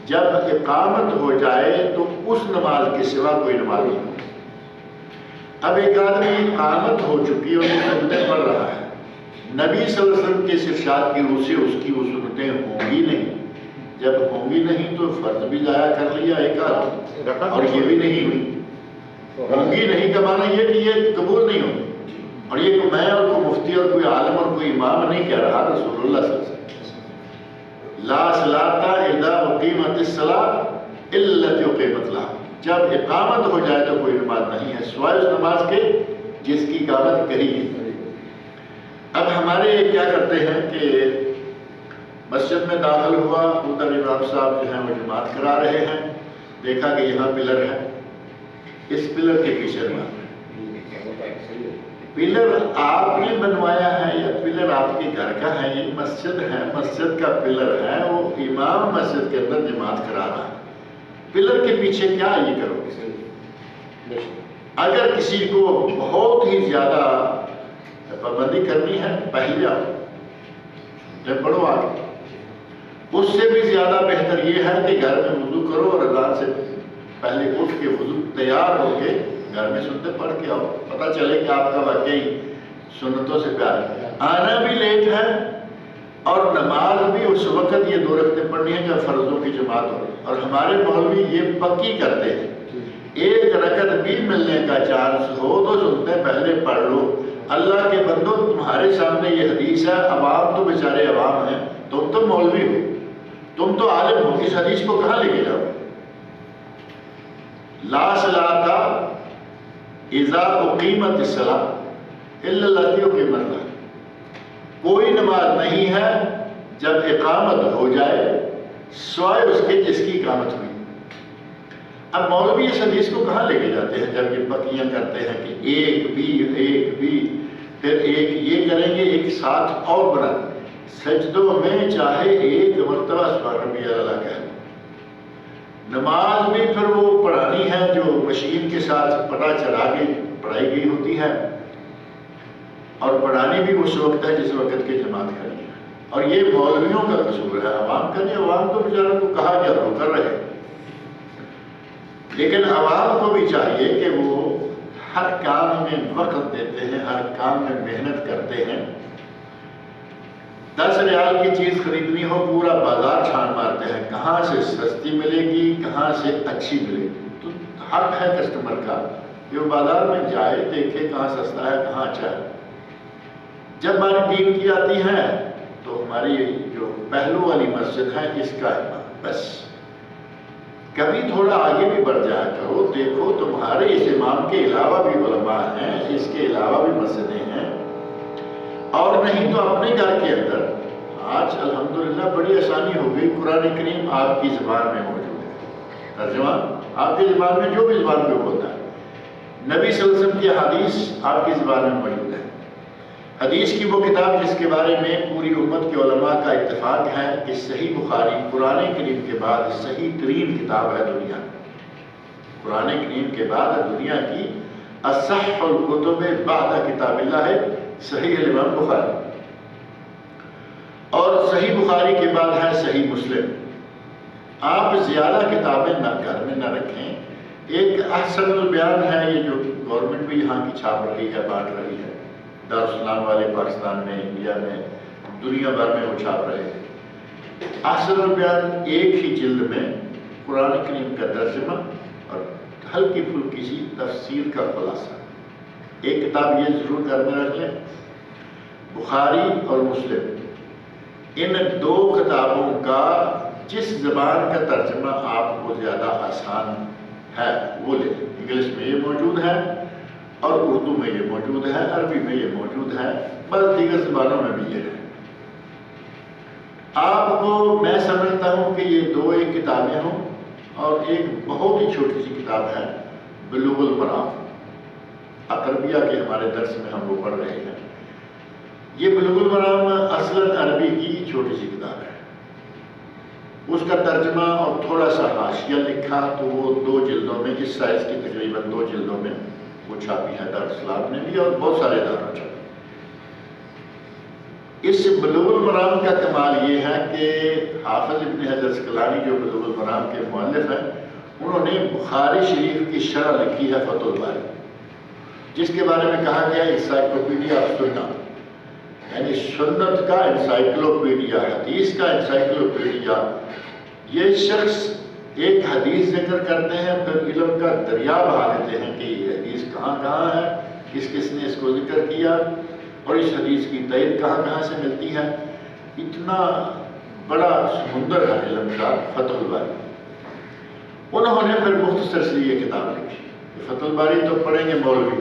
جب اقامت ہو جائے تو اس نماز کے سوا کوئی نماز نہیں ہو. اب ایک آدمی اقامت ہو چکی اور وہ سنتیں پڑھ رہا ہے، نبی صلی اللہ علیہ وسلم کے ارشاد کی روح سے اس کی وہ سنتیں ہوں گی نہیں. جب ہوں گی نہیں تو فرض بھی ضائع کر لیا ایک آدھ، اور یہ بھی نہیں ہوئی. ہوں گی نہیں کا معنی یہ کہ یہ قبول نہیں ہوگی. اور یہ میں اور کوئی مفتی اور کوئی عالم اور کوئی امام نہیں کہہ رہا، رسول اللہ صلی اللہ علیہ وسلم لا صلاۃ اذا اقیمت الصلاۃ الا التي اقیمت لها. جب اقامت ہو جائے تو کوئی نماز نہیں ہے سوائے اس نماز کے جس کی اقامت کری ہے. اب ہمارے کیا کرتے ہیں کہ مسجد میں داخل ہوا، ادھر امام صاحب جو ہیں وہ جماعت کرا رہے ہیں، دیکھا کہ یہاں پلر ہے، اس پلر کے پیچھے نماز. پلر آپ نے بنوایا ہے یا پلر آپ کے گھر کا ہے؟ یہ مسجد ہے، مسجد کا پلر ہے، وہ امام مسجد کے اندر جماعت کرا رہا ہے. پلر کے پیچھے کیا یہ کرو گے؟ اگر کسی کو بہت ہی زیادہ پابندی کرنی ہے پہلے آؤ، جب پڑھو آگے. اس سے بھی زیادہ بہتر یہ ہے کہ گھر میں وضو کرو اور اذان سے پہلے اٹھ کے وضو تیار ہو کے گھر میں سنتے پڑھ کے آؤ. پتہ چلے کہ آپ کا واقعی سنتوں سے پیار ہے. آنا بھی لیٹ ہے اور نماز بھی اس وقت یہ 2 رکعتیں پڑھنی ہے جب فرضوں کی جماعت ہو. اور ہمارے مولوی یہ پکی کرتے ہیں، 1 رکعت بھی ملنے کا چانس ہو تو سنتے پہلے پڑھ لو. اللہ کے بندو تمہارے سامنے یہ حدیث ہے، عوام تو بیچارے عوام ہیں، تم تو مولوی ہو، تم تو عالم ہو، اس حدیث کو کہاں لے کے جاؤ؟ لا صلاۃ اذا اقیمت الصلاۃ الا التي اقیمت لها. کوئی نماز نہیں ہے جب اقامت ہو جائے سوائے اس کے جس کی اقامت ہوئی. اب مولوی اس حدیث کو کہاں لے کے جاتے ہیں جب یہ پکیاں کرتے ہیں کہ ایک بھی پھر ایک یہ کریں گے، ایک ساتھ اور بنا سجدوں میں چاہے 1 مرتبہ سبحان ربی الاعلیٰ کہہ لیں. نماز بھی پھر وہ پڑھانی ہے جو مشین کے ساتھ پٹا چلا کے پڑھائی گئی ہوتی ہے، اور پڑھانی بھی اس وقت ہے جس وقت کی جماعت کرنی ہے. اور یہ مولویوں کا قصور ہے، عوام کا نہیں. عوام تو بیچاروں کو کہا گیا وہ کر رہے، لیکن عوام کو بھی چاہیے کہ وہ ہر کام میں وقت دیتے ہیں، ہر کام میں محنت کرتے ہیں. 10 ریال کی چیز خریدنی ہو پورا بازار چھان مارتے ہیں، کہاں سے سستی ملے گی، کہاں سے اچھی ملے گی. تو حق ہے کسٹمر کا کہ وہ بازار میں جائے، دیکھے کہاں سستا ہے کہاں اچھا ہے. جب ہماری دین کی آتی ہے تو ہماری جو پہلو والی مسجد ہے اس کا بس کبھی تھوڑا آگے بھی بڑھ جایا کرو. دیکھو تمہارے اس امام کے علاوہ بھی علماء ہیں، اس کے علاوہ بھی مسجدیں ہیں. اور نہیں تو اپنے گھر کے اندر آج الحمدللہ بڑی آسانی ہو گئی، قرآن کریم آپ کی زبان میں موجود ہے، ترجمہ آپ کی زبان میں جو بھی زبان میں بولتا ہے. نبی صلی اللہ علیہ وسلم کی حدیث آپ کی زبان میں موجود ہے۔ حدیث کی وہ کتاب جس کے بارے میں پوری امت کے علماء کا اتفاق ہے کہ صحیح بخاری قرآن کریم کے بعد صحیح ترین کتاب ہے دنیا میں۔ قرآن کریم کے بعد دنیا کی اصح الکتب بعد کتاب اللہ ہے صحیح الامام بخاری، اور صحیح بخاری کے بعد ہے صحیح مسلم۔ آپ زیادہ کتابیں نہ گھر میں نہ رکھیں۔ ایک احسن البیان ہے، یہ جو گورنمنٹ بھی یہاں کی چھاپ رہی ہے، بانٹ رہی ہے، دارالسلام والے پاکستان میں، انڈیا میں، دنیا بھر میں وہ چھاپ رہے ہیں۔ احسن البیان ایک ہی جلد میں قرآن کریم کا ترجمہ اور ہلکی پھلکی سی تفسیر کا خلاصہ۔ ایک کتاب یہ ضرور گھر میں رکھ لیں، بخاری اور مسلم، ان دو کتابوں کا جس زبان کا ترجمہ آپ کو زیادہ آسان ہے وہ لیں۔ انگلش میں یہ موجود ہے اور اردو میں یہ موجود ہے، عربی میں یہ موجود ہے، بس دیگر زبانوں میں بھی یہ ہے۔ آپ کو میں سمجھتا ہوں کہ یہ دو ایک کتابیں ہوں، اور ایک بہت ہی چھوٹی سی کتاب ہے بلوغ المرام، اقربیہ کے ہمارے درس میں ہم وہ پڑھ رہے ہیں۔ یہ بلوغ المرام اصلاً عربی کی چھوٹی سی کتاب ہے، اس کا ترجمہ اور تھوڑا سا حاشیہ لکھا تو وہ 2 جلدوں میں، اس سائز کی تقریباً 2 جلدوں میں وہ چھاپی ہے دارالسلام نے بھی، اور بہت سارے اداروں چھاپی۔ اس بلوغ المرام کا کمال یہ ہے کہ حافظ ابن حجر اسقلانی جو بلوغ المرام کے مؤلف ہیں، انہوں نے بخاری شریف کی شرح لکھی ہے فتح الباری، جس کے بارے میں کہا گیا انسائکلوپیڈیا آف سنت، یعنی سنت کا انسائکلوپیڈیا، حدیث کا انسائکلوپیڈیا۔ یہ شخص ایک حدیث ذکر کرتے ہیں، پھر علم کا دریا بہا دیتے ہیں کہ یہ حدیث کہاں کہاں ہے، کس کس نے اس کو ذکر کیا، اور اس حدیث کی تائید کہاں کہاں سے ملتی ہے۔ اتنا بڑا سمندر ہے علم کا فتح الباری۔ انہوں نے پھر مختصر سے یہ کتاب لکھی۔ فتح الباری تو پڑھیں گے مولوی،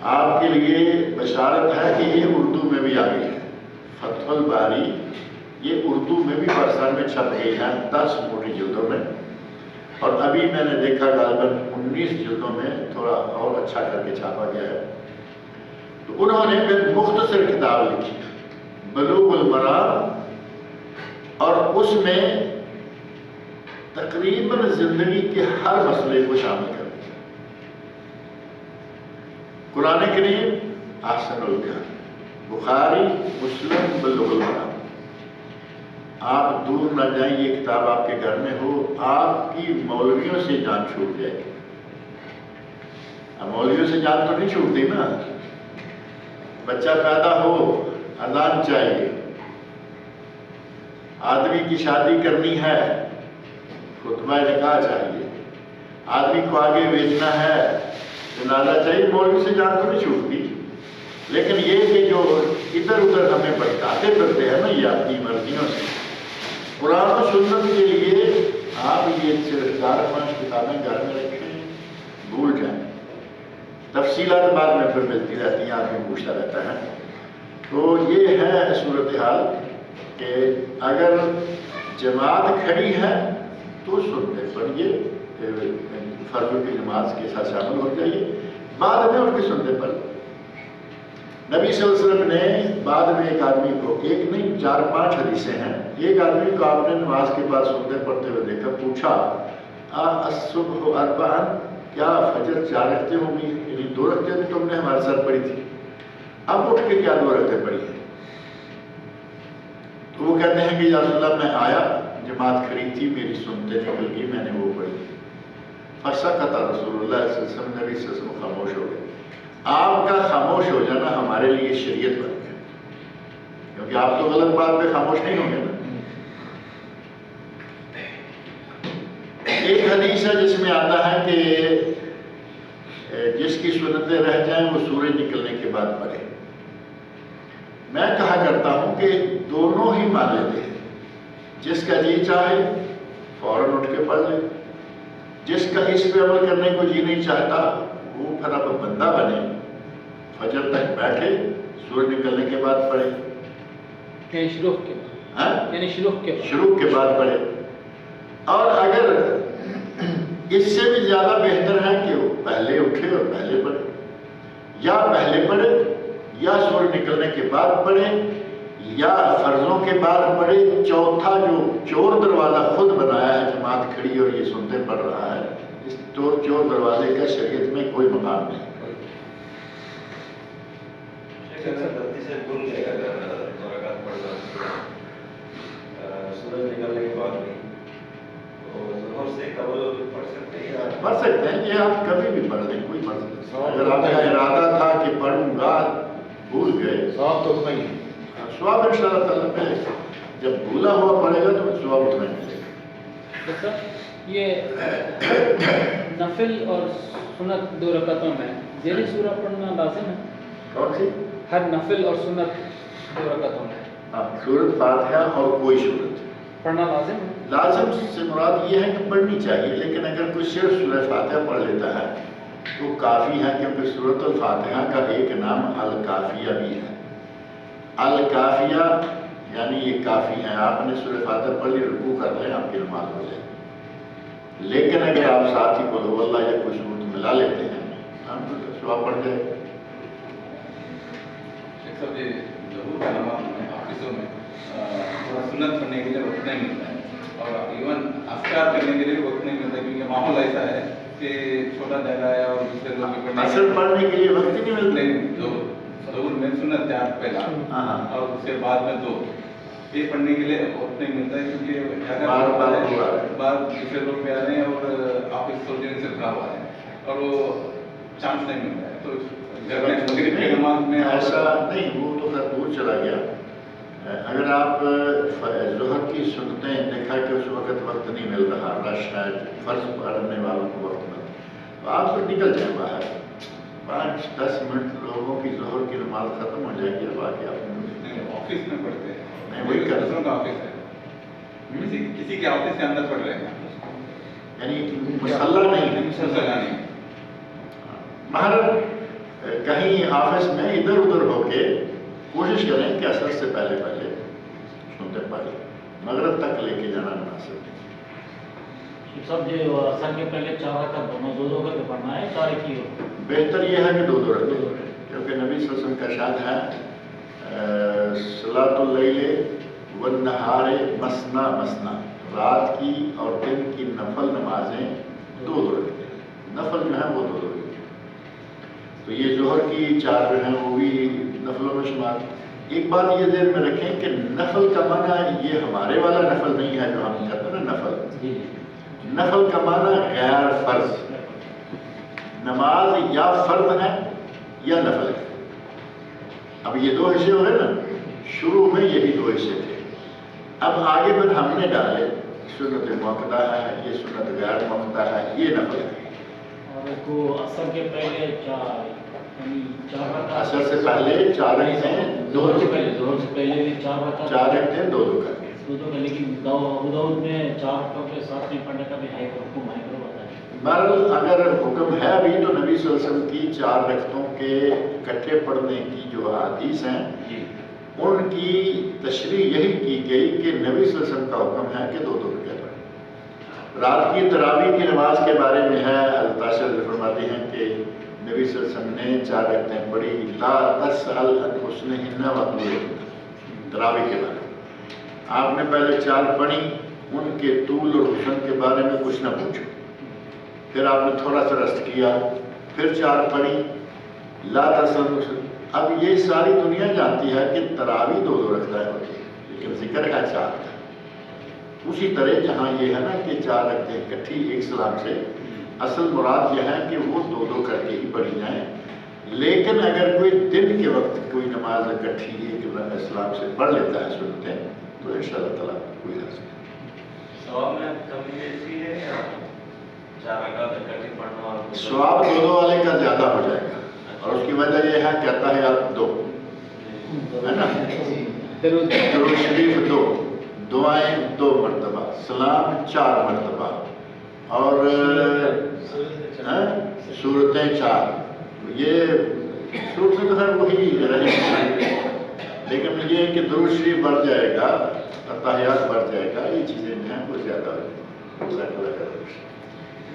آپ کے لیے بشارت ہے کہ یہ اردو میں بھی آ گئی ہے۔ فتح الباری یہ اردو میں بھی پاکستان میں چھپ گئی ہے 10 موٹی جلدوں میں، اور ابھی میں نے دیکھا غالباً 19 جلدوں میں تھوڑا اور اچھا کر کے چھاپا گیا ہے۔ تو انہوں نے پھر مختصر کتاب لکھی بلوغ المرام، اور اس میں تقریباً زندگی کے ہر مسئلے کو شامل کر دیا۔ قرآن کریم احسن البیان، بخاری مسلم بلوغ المرام۔ آپ دور نہ جائیں، یہ کتاب آپ کے گھر میں ہو، آپ کی مولویوں سے جان چھوٹ جائے گی۔ اب مولویوں سے جان تو نہیں چھوٹتی نا، بچہ پیدا ہو اذان چاہیے، آدمی کی شادی کرنی ہے خطبہ نکاح چاہیے، آدمی کو آگے بیچنا ہے جنازہ چاہیے، مولوی سے جان تو نہیں چھوٹتی۔ لیکن یہ کہ جو ادھر ادھر ہمیں بھٹکاتے پھرتے ہیں نا یہ اپنی مرضیوں سے، قرآن و سنت کے لیے آپ یہ صرف 4-5 کتابیں گھر میں رکھیں، بھول جائیں، تفصیلات بعد میں پھر ملتی رہتی ہیں، آدمی پوچھتا رہتا ہے۔ تو یہ ہے صورتحال کہ اگر جماعت کھڑی ہے تو سنتے پڑھیے، فرض کی نماز کے ساتھ شامل ہو جائیے، بعد میں ان کی سنتے پڑھیے۔ نبی صلی اللہ علیہ وسلم نے بعد میں ایک آدمی کو، ایک نہیں 4-5 حدیثیں ہیں، ایک آدمی کو آپ نے نماز کے بعد سنتے پڑھتے ہوئے دیکھا، پوچھا الصبح اربعا، کیا فجر 4 رکعتیں ہوں گی؟ یعنی 2 رکعتیں بھی تم نے ہمارے ساتھ پڑھی تھی، اب اٹھ کے کیا 2 رکعتیں پڑھی ہیں؟ تو وہ کہتے ہیں کہ یا رسول اللہ میں آیا، جماعت کھڑی تھی، میری سنتے نکل گئی، میں نے وہ پڑھی۔ فسکت رسول اللہ صلی اللہ علیہ وسلم، نبی صلی اللہ علیہ وسلم خاموش ہو گئے۔ آپ کا خاموش ہو جانا ہمارے لیے شریعت بن گیا، کیونکہ آپ تو غلط بات پہ خاموش نہیں ہوں گے نا۔ ایک حدیث ہے جس میں آتا ہے کہ جس کی سنتیں رہ جائیں وہ سورج نکلنے کے بعد پڑھے۔ میں کہا کرتا ہوں کہ دونوں ہی مان لیتے ہیں، جس کا جی چاہے فوراً اٹھ کے پڑھ لے، جس کا اس پہ عمل کرنے کو جی نہیں چاہتا وہ پھر اب بندہ بنے، فجر تک بیٹھے، سورج نکلنے کے بعد پڑھے، یعنی شروع کے بعد پڑھے۔ اور اگر اس سے بھی زیادہ بہتر ہے کہ پہلے اٹھے اور پہلے پڑھے، یا پہلے پڑھے یا سورج نکلنے کے بعد پڑھے یا فرضوں کے بعد پڑھے۔ چوتھا جو چور دروازہ خود بنایا ہے جماعت کھڑی اور یہ سنتے پڑھ رہا ہے، اس چور دروازے کا شریعت میں کوئی مقام نہیں۔ غلطی سے بھول گئے اگر 2 رکعت پڑھ رہا سورج نکلنے کے بعد بھی تو ظہر سے قبل پڑھ سکتے ہیں یا پڑھ سکتے ہیں، یہ آپ کبھی بھی پڑھ لیں، کوئی مسئلہ نہیں۔ اگر آپ کا ارادہ تھا کہ پڑھوں گا، بھول گئے، ثواب تو اتنا ہی ہے۔ ثواب ان شاء اللہ تعالیٰ ملے گا۔ جب بھولا ہوا پڑے گا تو ثواب اتنا ہی ملے گا۔ سر یہ نفل اور سنت 2 رکعتوں میں ذیلی سورہ پڑھنا لازم ہے؟ کون سی؟ ہر نفل اور سنت 2 رکعتوں میں ہاں، سورۃ فاتحہ اور کوئی سورت پڑھنا لازم ہے؟ لازم سے مراد یہ ہے کہ پڑھنی چاہیے، لیکن اگر کوئی صرف سورہ فاتحہ پڑھ لیتا ہے تو کافی ہے، کیونکہ سورۃ الفاتحہ کا ایک نام الکافیہ بھی ہے۔ الکافیہ یعنی یہ کافی ہے، آپ نے سورہ فاتحہ پڑھ لی، رکوع کر لیں، آپ کی نماز ہو جائے۔ لیکن اگر آپ ساتھ ہی قل هو اللہ یا کوئی سورت ملا لیتے ہیں ہم ثواب پڑھ جائے۔ شیخ صاحب یہ ظہور کا نماز میں آفسوں میں تھوڑا سنت پڑھنے کے لیے وقت نہیں ملتا ہے، اور ایون اذکار کرنے کے لیے بھی وقت نہیں ملتا، کیونکہ ماحول ایسا ہے کہ چھوٹا جگہ ہے اور دوسرے لوگ بھی پڑھنے اصل پڑھنے کے لیے وقت ہی نہیں ملتا۔ نہیں، ظہور میں سنت 4 پہلا ہاں۔ اور اس کے بعد میں 2 یہ پڑھنے کے لیے وقت نہیں ملتا ہے، کیونکہ بار دوسرے لوگ بھی آ رہے ہیں اور آفس سوچنے سے بھرا ہوا ہے اور وہ چانس نہیں مل رہا ہے۔ تو گھر میں مغرب کی نماز میں ایسا نہیں، وہ تو خیر دور چلا گیا۔ اگر آپ ظہر کی سنتیں دیکھا کہ اس وقت نہیں مل رہا، رش ہے، فرض پڑھنے والوں کو وقت مل، تو آپ پھر نکل جائیں باہر، 5-10 منٹ لوگوں کی ظہر کی نماز ختم ہو جائے گی، باقی آپ آفس میں پڑھتے ہیں، نہیں وہی کر دوسروں کا آفس ہے، کسی کے آفس کے اندر پڑھ رہے ہیں، یعنی مسلح نہیں، مسلسل نہیں۔ باہر کہیں آفس میں ادھر ادھر ہو کے کوشش کریں کہ اثر سے پہلے سنتے پڑھیں، مغرب تک لے کے جانا مناسب ہے۔ سب جو اثر کے پہلے 4 رکعت دونوں 2 کر کے پڑھنا ہے، 4 ایک ہی ہو؟ بہتر یہ ہے کہ 2 رکعت، کیونکہ نبی صلی اللہ علیہ وسلم کا ارشاد ہے صلاۃ اللیل والنہار مثنی مثنی، رات کی اور دن کی نفل نمازیں 2 رکعتیں، نفل جو ہیں وہ 2 رکعتیں۔ تو یہ ظہر کی 4 جو ہیں وہ بھی نفلوں میں شمار۔ ایک بات یہ ذہن میں رکھیں کہ نفل کا معنی یہ ہمارے والا نفل نہیں ہے جو ہم کہتے ہیں نا نفل، نفل کا معنی غیر فرض، نماز یا فرض ہے یا نفل ہے۔ اب یہ 2 حصے ہو گئے نا، شروع میں یہی 2 حصے تھے، اب آگے پھر ہم نے ڈالے سنت موقدہ ہے، یہ سنت غیر موقدہ ہے، یہ نفل ہے۔ اور کو اثر کے پہلے 4 یعنی 4 رکعت، اثر سے پہلے 4 رکعتیں، 2 سے پہلے ظہر سے پہلے بھی 4 رکعت، 4 رکعتیں 2 کر کے۔ 2 کا، لیکن ابو داؤد میں 4 رکعتوں کے ساتھ میں پڑھنے کا بھی ہے حکم ہے، کرو بتائیں۔ بہرحال اگر حکم ہے ابھی تو نبی صلی اللہ علیہ وسلم کی 4 رکعتوں کے اکٹھے پڑھنے کی جو حدیث ہیں ان کی تشریح یہی کی گئی کہ نبی صلی اللہ علیہ وسلم کا حکم ہے کہ 2 رکعتیں پڑھیں۔ رات کی تراویح کی نماز کے بارے میں ہے، الطاشر فرماتے ہیں کہ نبی صلی اللہ علیہ وسلم نے 4 رکعتیں پڑھی، لا تسأل عن حسنہن وطولہن، تراویح کے بارے میں آپ نے پہلے 4 پڑھی، ان کے طول اور حسن کے بارے میں کچھ نہ پوچھو، پھر آپ نے تھوڑا سا رسٹ کیا، پھر 4 پڑھی، لا تسأل۔ اب یہ ساری دنیا جانتی ہے کہ تراویح 2 رکعتیں ہوتی ہیں، لیکن ذکر ہے 4 کا۔ اسی طرح جہاں یہ ہے نا کہ 4 رکعتیں اکٹھی ایک سلام سے، اصل مراد یہ ہے کہ وہ 2 کر کے ہی پڑھی جائیں، لیکن اگر کوئی دن کے وقت کوئی نماز اکٹھی ایک سلام سے پڑھ لیتا ہے سنتیں تو انشاءاللہ تعالیٰ کوئی حرج نہیں۔ ثواب میں کمی ایسی ہے یا 4 رکعت اکٹھی پڑھنا اور ثواب 2 والے کا زیادہ ہو جائے گا، اور اس کی وجہ یہ ہے کہتا ہے آپ 2 ہے نا، درود درود شریف 2، دعائیں 2 مرتبہ، سلام 4 مرتبہ، اور سورتیں 4۔ یہ صورتیں تو خیر وہی رہی، لیکن یہ ہے کہ درود شریف بڑھ جائے گا، تحیات بڑھ جائے گا، یہ چیزیں جو ہیں وہ زیادہ ہو جائیں گی۔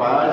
5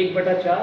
1/4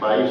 22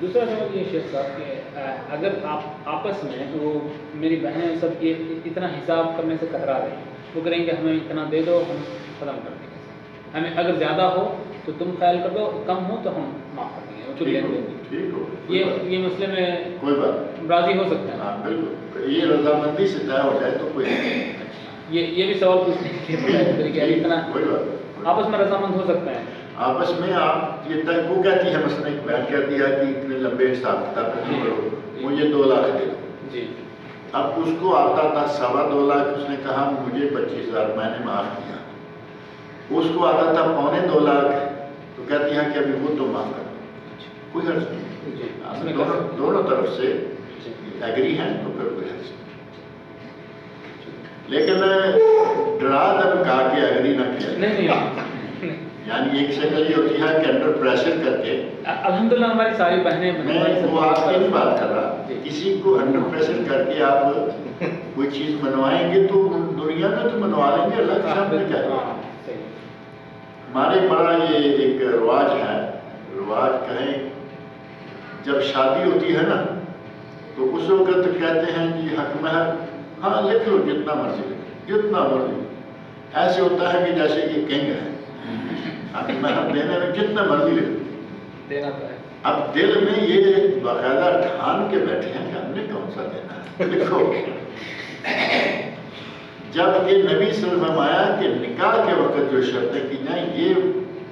دوسرا سوال یہ شیخ صاحب کہ اگر آپ آپس میں وہ میری بہنیں سب یہ اتنا حساب کرنے سے کترا رہی ہیں، وہ کریں گے ہمیں اتنا دے دو ہم ختم کر دیں گے، ہمیں اگر زیادہ ہو تو تم خیال کر دو، کم ہو تو ہم معاف کر دیں گے، وہ لین دیں گے، ٹھیک ہو یہ مسئلے میں کوئی بات راضی ہو سکتے ہیں؟ ہاں بالکل، یہ رضامندی سے طے ہو جائے تو کوئی یہ بھی سوال پوچھتے کہ اتنا کوئی بات آپس میں رضامند ہو سکتے ہیں؟ آپس میں آپ یہ طے وہ کہتی ہے مثلا ایک بہن کہتی ہے کہ اتنے لمبے حساب کتاب نہیں کرو، مجھے 2 لاکھ دے دو، جی اب اس کو آتا تھا 2.25 لاکھ، اس نے کہا مجھے 25,000 میں نے معاف کیا، اس کو آتا تھا 2.25 لاکھ، تو کہتی ہے کہ ابھی وہ تو معاف کر دو، کوئی حرض نہیں، دونوں طرف سے ایگری ہیں تو پھر کوئی حرض نہیں، لیکن ڈرا دھمکا کے ایگری نہ کیا، نہیں یعنی ایک شکل یہ ہوتی ہے کہ انڈر پریشر کر کے، الحمدللہ ہماری ساری بہنیں میں وہ آپ کی نہیں بات کر رہا، کسی کو انڈر پریشر کر کے آپ کوئی چیز منوائیں گے تو دنیا میں تو منوا لیں گے، اللہ کے سامنے کیا ہے۔ ہمارے بڑا یہ ایک رواج ہے، رواج کہیں جب شادی ہوتی ہے نا تو اس وقت کہتے ہیں کہ حق مہر ہاں لکھ لو جتنا مرضی لکھ، جتنا مرضی، ایسے ہوتا ہے کہ جیسے یہ کنگ ہے، حق مہر دینے میں جتنا مرضی لکھ دینا تو ہے، اب دل میں یہ باقاعدہ ٹھان کے بیٹھے ہیں کہ ہم نے کون سا دینا ہے، لکھو۔ جب کہ نبی صلی اللہ علیہ وسلم آیا کہ نکاح کے وقت جو شرطیں کی جائیں یہ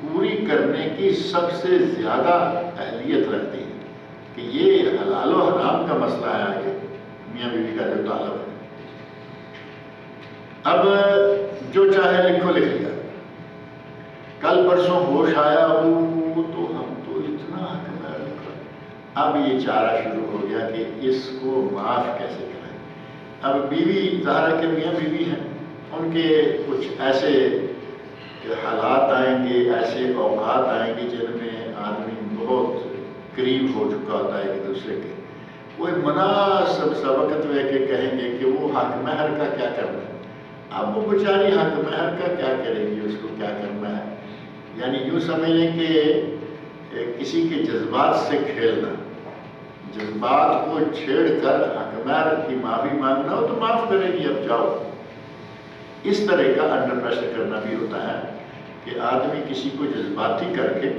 پوری کرنے کی سب سے زیادہ اہلیت رکھتی ہے کہ یہ حلال و حرام کا مسئلہ ہے کہ میاں بیوی کا جو تعلق ہے، اب جو چاہے لکھو لکھ لیا، کل پرسوں ہوش آیا وہ تو ہم تو اتنا حق میں لکھا، اب یہ چارہ شروع ہو گیا کہ اس کو معاف کیسے کریں۔ اب بیوی ظاہر کے میاں بیوی ہیں، ان کے کچھ ایسے حالات آئیں گے، ایسے اوقات آئیں گے جن میں آدمی بہت قریب ہو چکا ہوتا ہے ایک دوسرے کے، کوئی مناسب سا وقت لے کے کہیں گے کہ وہ حق مہر کا کیا کرنا ہے، اب وہ بیچاری حق مہر کا کیا کرے گی، اس کو کیا کرنا ہے، یعنی یوں سمجھ لیں کہ کسی کے جذبات سے کھیلنا، جذبات کو چھیڑ کر حق مہر کی معافی مانگنا ہو تو معاف کرے گی، اب جاؤ، اس طرح کا انڈر پریشر کرنا بھی ہوتا ہے کہ آدمی کسی کو جذباتی کر کے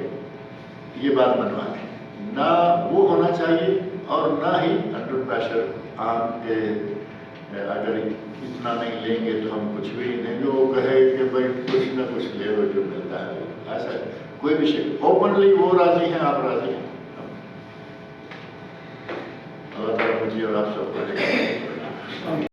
یہ بات منوا لے، نہ وہ ہونا چاہیے اور نہ ہی انڈر پریشر عام کے اگر اتنا نہیں لیں گے تو ہم کچھ بھی نہیں دیں گے، وہ کہے کہ بھائی کچھ نہ کچھ لے لو جو ملتا ہے، ایسا کوئی بھی شکل اوپنلی وہ راضی ہیں، آپ راضی ہیں، اللہ تعالیٰ مجھے اور آپ سب کو